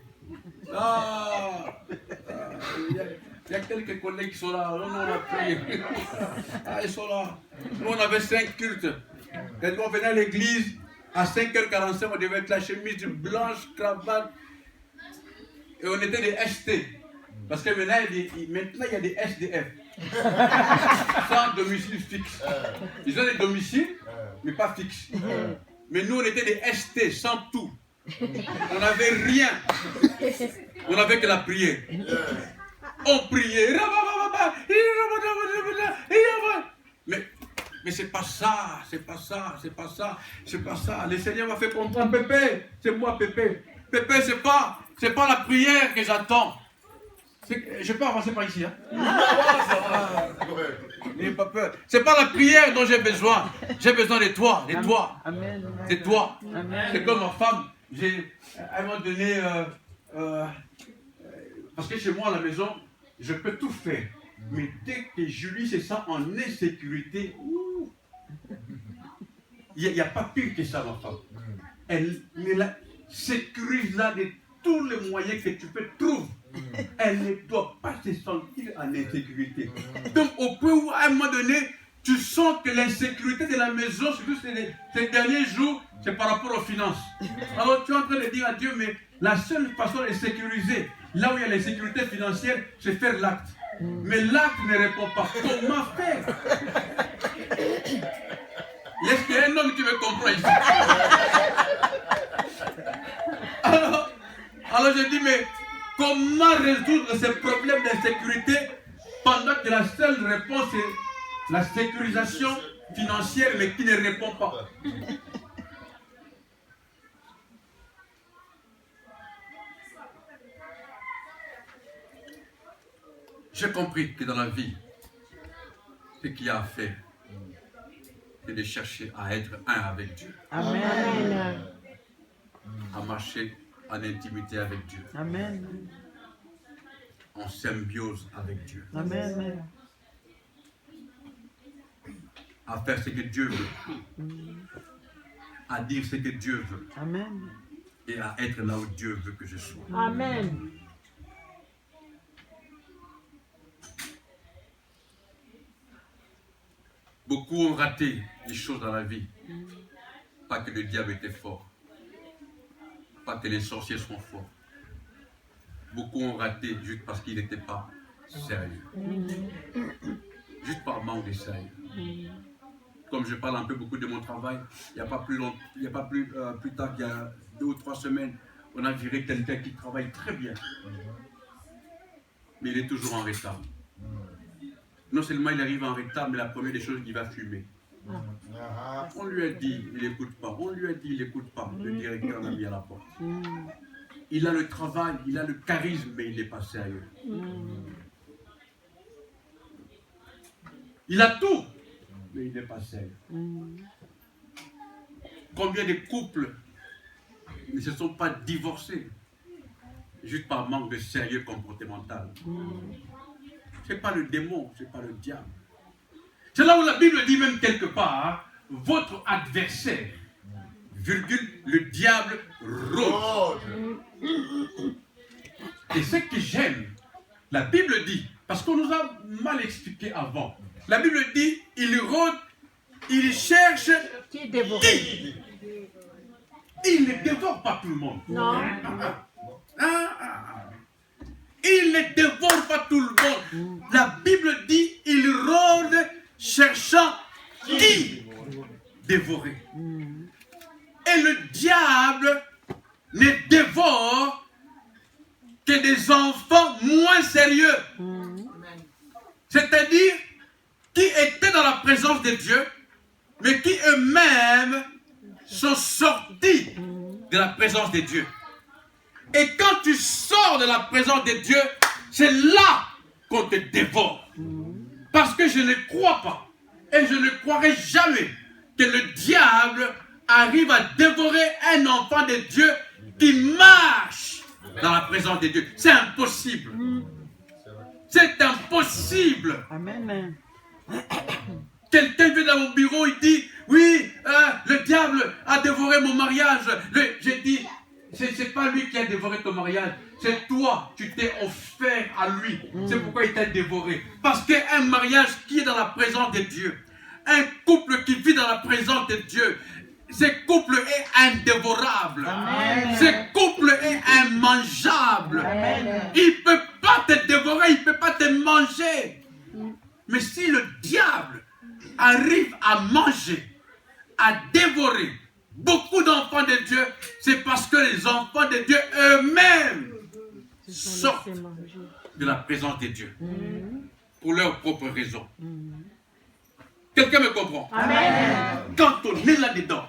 Il y a quelques collègues qui sont là. Nous on a prié. Ils sont là. Nous on avait 5 cultes. Quand on venait à l'église, à 5h45, on devait être la chemise blanche, cravate. Et on était des ST. Parce que maintenant, il y a des SDF. Sans domicile fixe. Ils ont des domiciles, mais pas fixes. Mais nous, on était des ST, sans tout. On n'avait rien. On n'avait que la prière. On priait. Mais c'est pas ça, c'est pas ça, c'est pas ça, c'est pas ça. Le Seigneur m'a fait comprendre, Pépé, c'est moi Pépé. Pépé, c'est pas la prière que j'attends. Je peux avancer par ici, hein? N'ayez pas peur. C'est pas la prière dont j'ai besoin. J'ai besoin de toi, de toi, de toi. C'est comme ma femme. À un moment donné, parce que chez moi à la maison, je peux tout faire. Mais dès que Julie se sent en insécurité, il n'y a pas pire que ça, ma femme. Elle la sécurise là de tous les moyens que tu peux trouver. Elle ne doit pas se sentir en insécurité. Donc au point où à un moment donné, tu sens que l'insécurité de la maison, surtout ces derniers jours, c'est par rapport aux finances. Alors tu es en train de dire à Dieu, mais la seule façon de sécuriser, là où il y a l'insécurité financière, c'est faire l'acte. Mais l'acte ne répond pas. Comment faire? Est-ce qu'il y a un homme qui me comprend ici? Alors je dis, mais comment résoudre ces problèmes d'insécurité pendant que la seule réponse est la sécurisation financière, mais qui ne répond pas? J'ai compris que dans la vie, ce qu'il y a à faire, c'est de chercher à être un avec Dieu. Amen. À marcher en intimité avec Dieu. Amen. En symbiose avec Dieu. Amen. À faire ce que Dieu veut. À dire ce que Dieu veut. Amen. Et à être là où Dieu veut que je sois. Amen. Beaucoup ont raté les choses dans la vie. Pas que le diable était fort. Pas que les sorciers sont forts. Beaucoup ont raté juste parce qu'ils n'étaient pas sérieux. Juste par manque de sérieux. Comme je parle un peu beaucoup de mon travail, il n'y a pas plus tard qu'il y a 2 ou 3 semaines, on a viré quelqu'un qui travaille très bien. Mais il est toujours en retard. Non seulement il arrive en retard, mais la première des choses, il va fumer. On lui a dit, il n'écoute pas. On lui a dit, il n'écoute pas. Le directeur l'a mis à la porte. Il a le travail, il a le charisme, mais il n'est pas sérieux. Il a tout, mais il n'est pas sérieux. Combien de couples ne se sont pas divorcés juste par manque de sérieux comportemental? Ce n'est pas le démon, ce n'est pas le diable. C'est là où la Bible dit même quelque part, votre adversaire, virgule, le diable rôde. Et ce que j'aime, la Bible dit, parce qu'on nous a mal expliqué avant, la Bible dit, il rôde, il cherche Qui dévorer? Il ne dévore pas tout le monde. Non. Il ne dévore pas tout le monde. La Bible dit, il rôde cherchant qui dévorer. Et le diable ne dévore que des enfants moins sérieux. C'est-à-dire qui étaient dans la présence de Dieu, mais qui eux-mêmes sont sortis de la présence de Dieu. Et quand tu sors de la présence de Dieu, c'est là qu'on te dévore. Parce que je ne crois pas, et je ne croirai jamais que le diable arrive à dévorer un enfant de Dieu qui marche dans la présence de Dieu. C'est impossible. C'est impossible. Amen. Quelqu'un vient dans mon bureau, il dit, oui, le diable a dévoré mon mariage. J'ai dit, c'est pas lui qui a dévoré ton mariage, c'est toi, tu t'es offert à lui. C'est pourquoi il t'a dévoré. Parce qu'un mariage qui est dans la présence de Dieu, un couple qui vit dans la présence de Dieu, ce couple est indévorable. Amen. Ce couple est immangeable. Amen. Il ne peut pas te dévorer, il ne peut pas te manger. Mais si le diable arrive à manger, à dévorer beaucoup d'enfants de Dieu, c'est parce que les enfants de Dieu eux-mêmes sortent de la présence de Dieu pour leurs propres raisons. Quelqu'un me comprend? Amen. Quand on est là-dedans,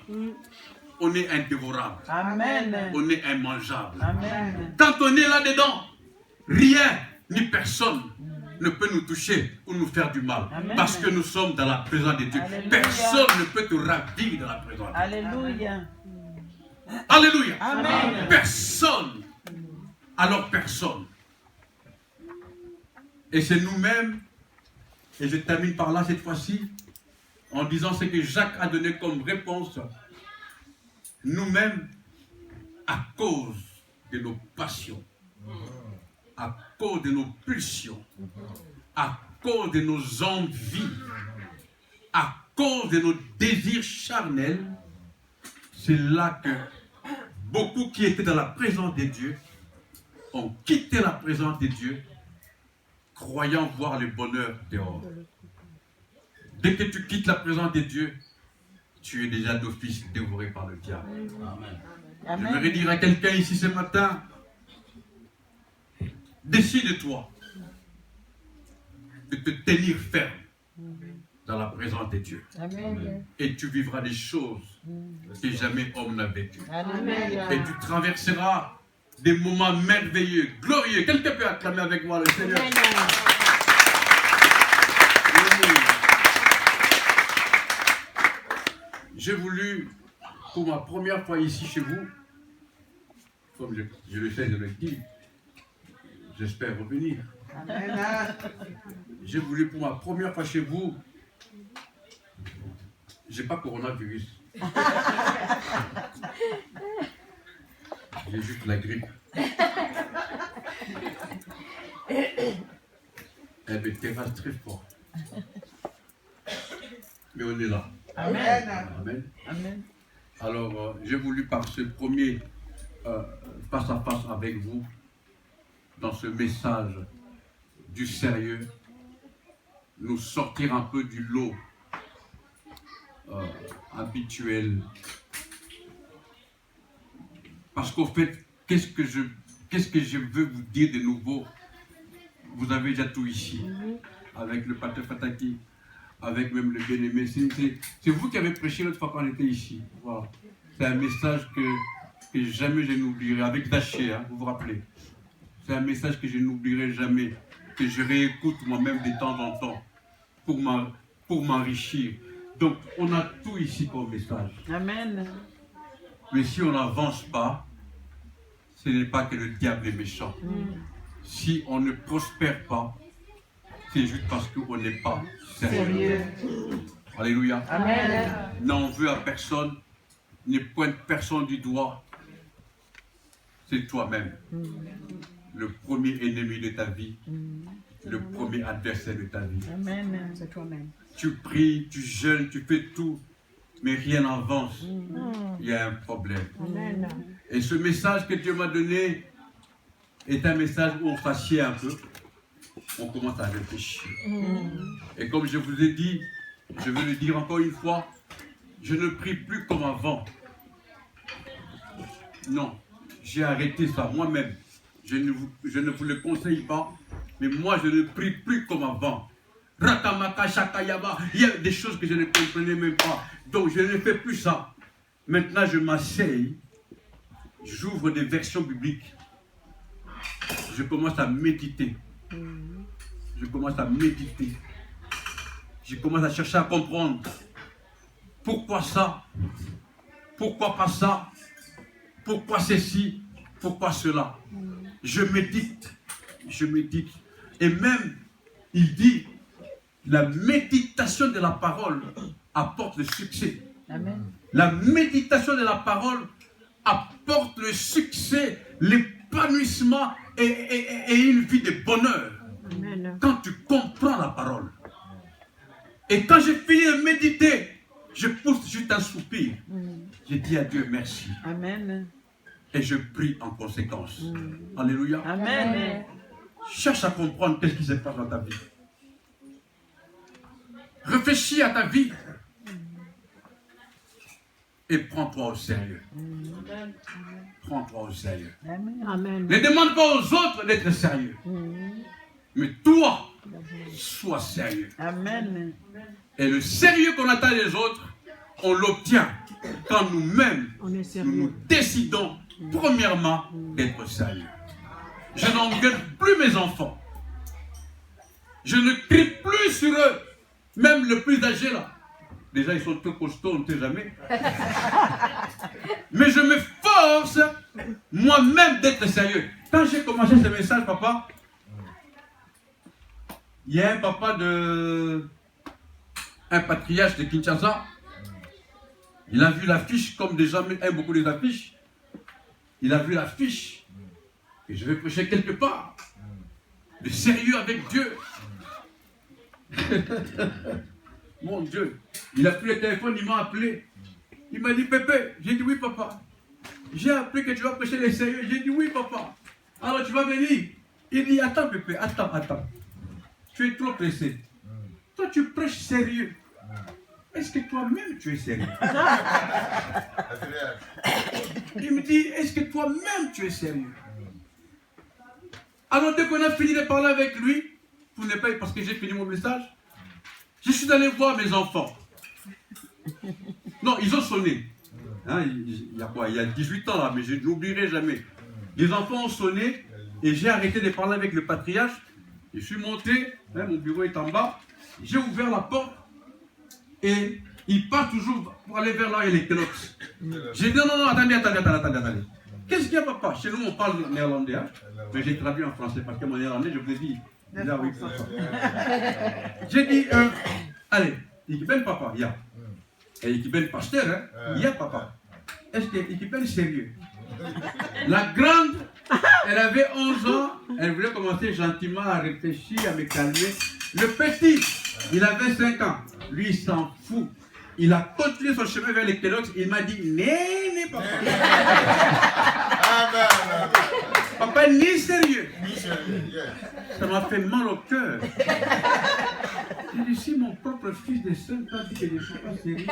on est indévorable. Amen. On est immangeable. Amen. Quand on est là-dedans, rien ni personne ne peut nous toucher ou nous faire du mal. Amen. Parce que nous sommes dans la présence de Dieu. Alléluia. Personne ne peut te ravir dans la présence de Dieu. Alléluia. Alléluia. Amen. Personne. Alors personne. Et c'est nous-mêmes, et je termine par là cette fois-ci, en disant ce que Jacques a donné comme réponse. Nous-mêmes, à cause de nos passions, à cause de nos pulsions, à cause de nos envies, à cause de nos désirs charnels, c'est là que beaucoup qui étaient dans la présence de Dieu ont quitté la présence de Dieu, croyant voir le bonheur dehors. Dès que tu quittes la présence de Dieu, tu es déjà d'office dévoré par le diable. Je voudrais dire à quelqu'un ici ce matin, décide-toi de te tenir ferme dans la présence de Dieu. Amen. Et tu vivras des choses que jamais homme n'a vécues. Amen. Et tu traverseras des moments merveilleux, glorieux. Quelqu'un peut acclamer avec moi le Seigneur. J'ai voulu, pour ma première fois ici chez vous, comme je le sais, je le dis, j'espère revenir. J'ai voulu pour ma première fois chez vous, j'ai pas coronavirus. J'ai juste la grippe. Elle me terrasse très fort. Mais on est là. Amen. Amen. Amen. Alors, j'ai voulu par ce premier face à face avec vous, dans ce message du sérieux, nous sortir un peu du lot habituel. Parce qu'au fait, qu'est-ce que je veux vous dire de nouveau? Vous avez déjà tout ici, avec le Pater Fataki, avec même le bien-aimé. C'est vous qui avez prêché l'autre fois quand on était ici. Voilà. C'est un message que jamais je n'oublierai, avec Daché, hein, vous vous rappelez. C'est un message que je n'oublierai jamais, que je réécoute moi-même de temps en temps, pour m'enrichir. Donc, on a tout ici comme message. Amen. Mais si on n'avance pas, ce n'est pas que le diable est méchant. Si on ne prospère pas, c'est juste parce qu'on n'est pas sérieux. Alléluia. Amen. N'en veux à personne, ne pointe personne du doigt. C'est toi-même. Le premier ennemi de ta vie, le premier adversaire de ta vie. Amen. C'est toi-même. Tu pries, tu jeûnes, tu fais tout, mais rien n'avance. Il y a un problème. Amen. Et ce message que Dieu m'a donné est un message où on s'assied un peu, on commence à réfléchir. Et comme je vous ai dit, je veux le dire encore une fois, je ne prie plus comme avant. Non, j'ai arrêté ça moi-même. Je ne vous le conseille pas, mais moi je ne prie plus comme avant. Rakamaka Shakayaba, il y a des choses que je ne comprenais même pas. Donc je ne fais plus ça. Maintenant, je m'asseye, j'ouvre des versions bibliques. Je commence à méditer. Je commence à méditer. Je commence à chercher à comprendre. Pourquoi ça? Pourquoi pas ça? Pourquoi ceci? Pourquoi cela? Je médite. Je médite. Et même, il dit, la méditation de la parole apporte le succès. Amen. La méditation de la parole apporte le succès, l'épanouissement et une vie de bonheur. Amen. Quand tu comprends la parole. Et quand j'ai fini de méditer, je pousse juste un soupir. Je dis à Dieu merci. Amen. Et je prie en conséquence. Alléluia. Amen. Cherche à comprendre qu'est-ce qui se passe dans ta vie. Réfléchis à ta vie. Et prends-toi au sérieux. Prends-toi au sérieux. Amen. Ne demande pas aux autres d'être sérieux. Mais toi, sois sérieux. Amen. Et le sérieux qu'on attend des autres, on l'obtient quand nous-mêmes, On est nous sérieux. nous décidons, premièrement, d'être sérieux. Je n'engueule plus mes enfants. Je ne crie plus sur eux. Même le plus âgé là. Déjà, ils sont trop costauds, on ne sait jamais. Mais je me force moi-même d'être sérieux. Quand j'ai commencé ce message, papa, il y a un papa un patriarche de Kinshasa. Il a vu l'affiche, comme des gens aiment beaucoup les affiches. Il a vu l'affiche. Et je vais prêcher quelque part. De sérieux avec Dieu. Mon Dieu. Il a pris le téléphone, il m'a appelé. Il m'a dit, Pépé. J'ai dit, oui, papa. J'ai appris que tu vas prêcher les sérieux. J'ai dit, oui, papa. Alors, tu vas venir. Il dit, attends, Pépé, attends. Tu es trop pressé. Toi, tu prêches sérieux. Est-ce que toi-même, tu es sérieux? Il me dit, est-ce que toi-même, tu es sérieux? Alors, dès qu'on a fini de parler avec lui, pour ne pas, parce que j'ai fini mon message, je suis allé voir mes enfants. Non, ils ont sonné. Hein, il y a quoi? Il y a 18 ans là, mais je n'oublierai jamais. Les enfants ont sonné et j'ai arrêté de parler avec le patriarche. Je suis monté, hein, mon bureau est en bas. J'ai ouvert la porte et il part toujours pour aller vers là où il y a les Kellogg's. J'ai dit non, attendez. Qu'est-ce qu'il y a, papa? Chez nous, on parle néerlandais, hein? Mais j'ai traduit en français parce que mon néerlandais, je vous ai dit. Là, oui, papa. J'ai dit, allez, ik ben papa, ja. Et ik ben pasteur, hein? Ja, papa. Est-ce que ik ben sérieux? La grande, elle avait 11 ans, elle voulait commencer gentiment à réfléchir, à me calmer. Le petit, il avait 5 ans. Lui, il s'en fout. Il a continué son chemin vers les Kellogg's. Il m'a dit, né, papa. Papa, ni sérieux. Ça m'a fait mal au cœur. J'ai dit, si mon propre fils de 5 ans dit que je ne suis pas sérieux.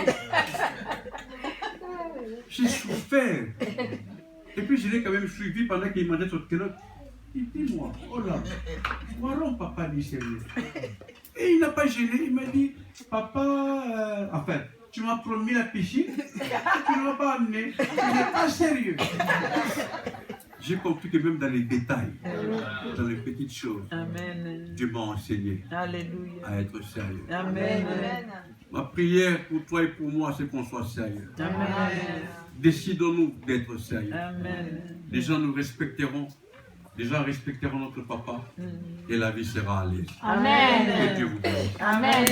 J'ai souffert. Et puis je l'ai quand même suivi pendant qu'il mangeait son Kellogg. Il dit, moi, oh là, voilà, papa dit sérieux. Et il n'a pas gêné, il m'a dit, papa, enfin, tu m'as promis la piscine, tu ne m'as pas amené, tu n'es pas sérieux. J'ai compris que même dans les détails, dans les petites choses, Amen. Dieu m'a enseigné Alléluia. à être sérieux. Amen. Ma prière pour toi et pour moi, c'est qu'on soit sérieux. Amen. Décidons-nous d'être sérieux. Amen. Les gens nous respecteront. Les gens respecteront notre papa. Et la vie sera à l'aise. Amen. Que Dieu vous bénisse. Amen.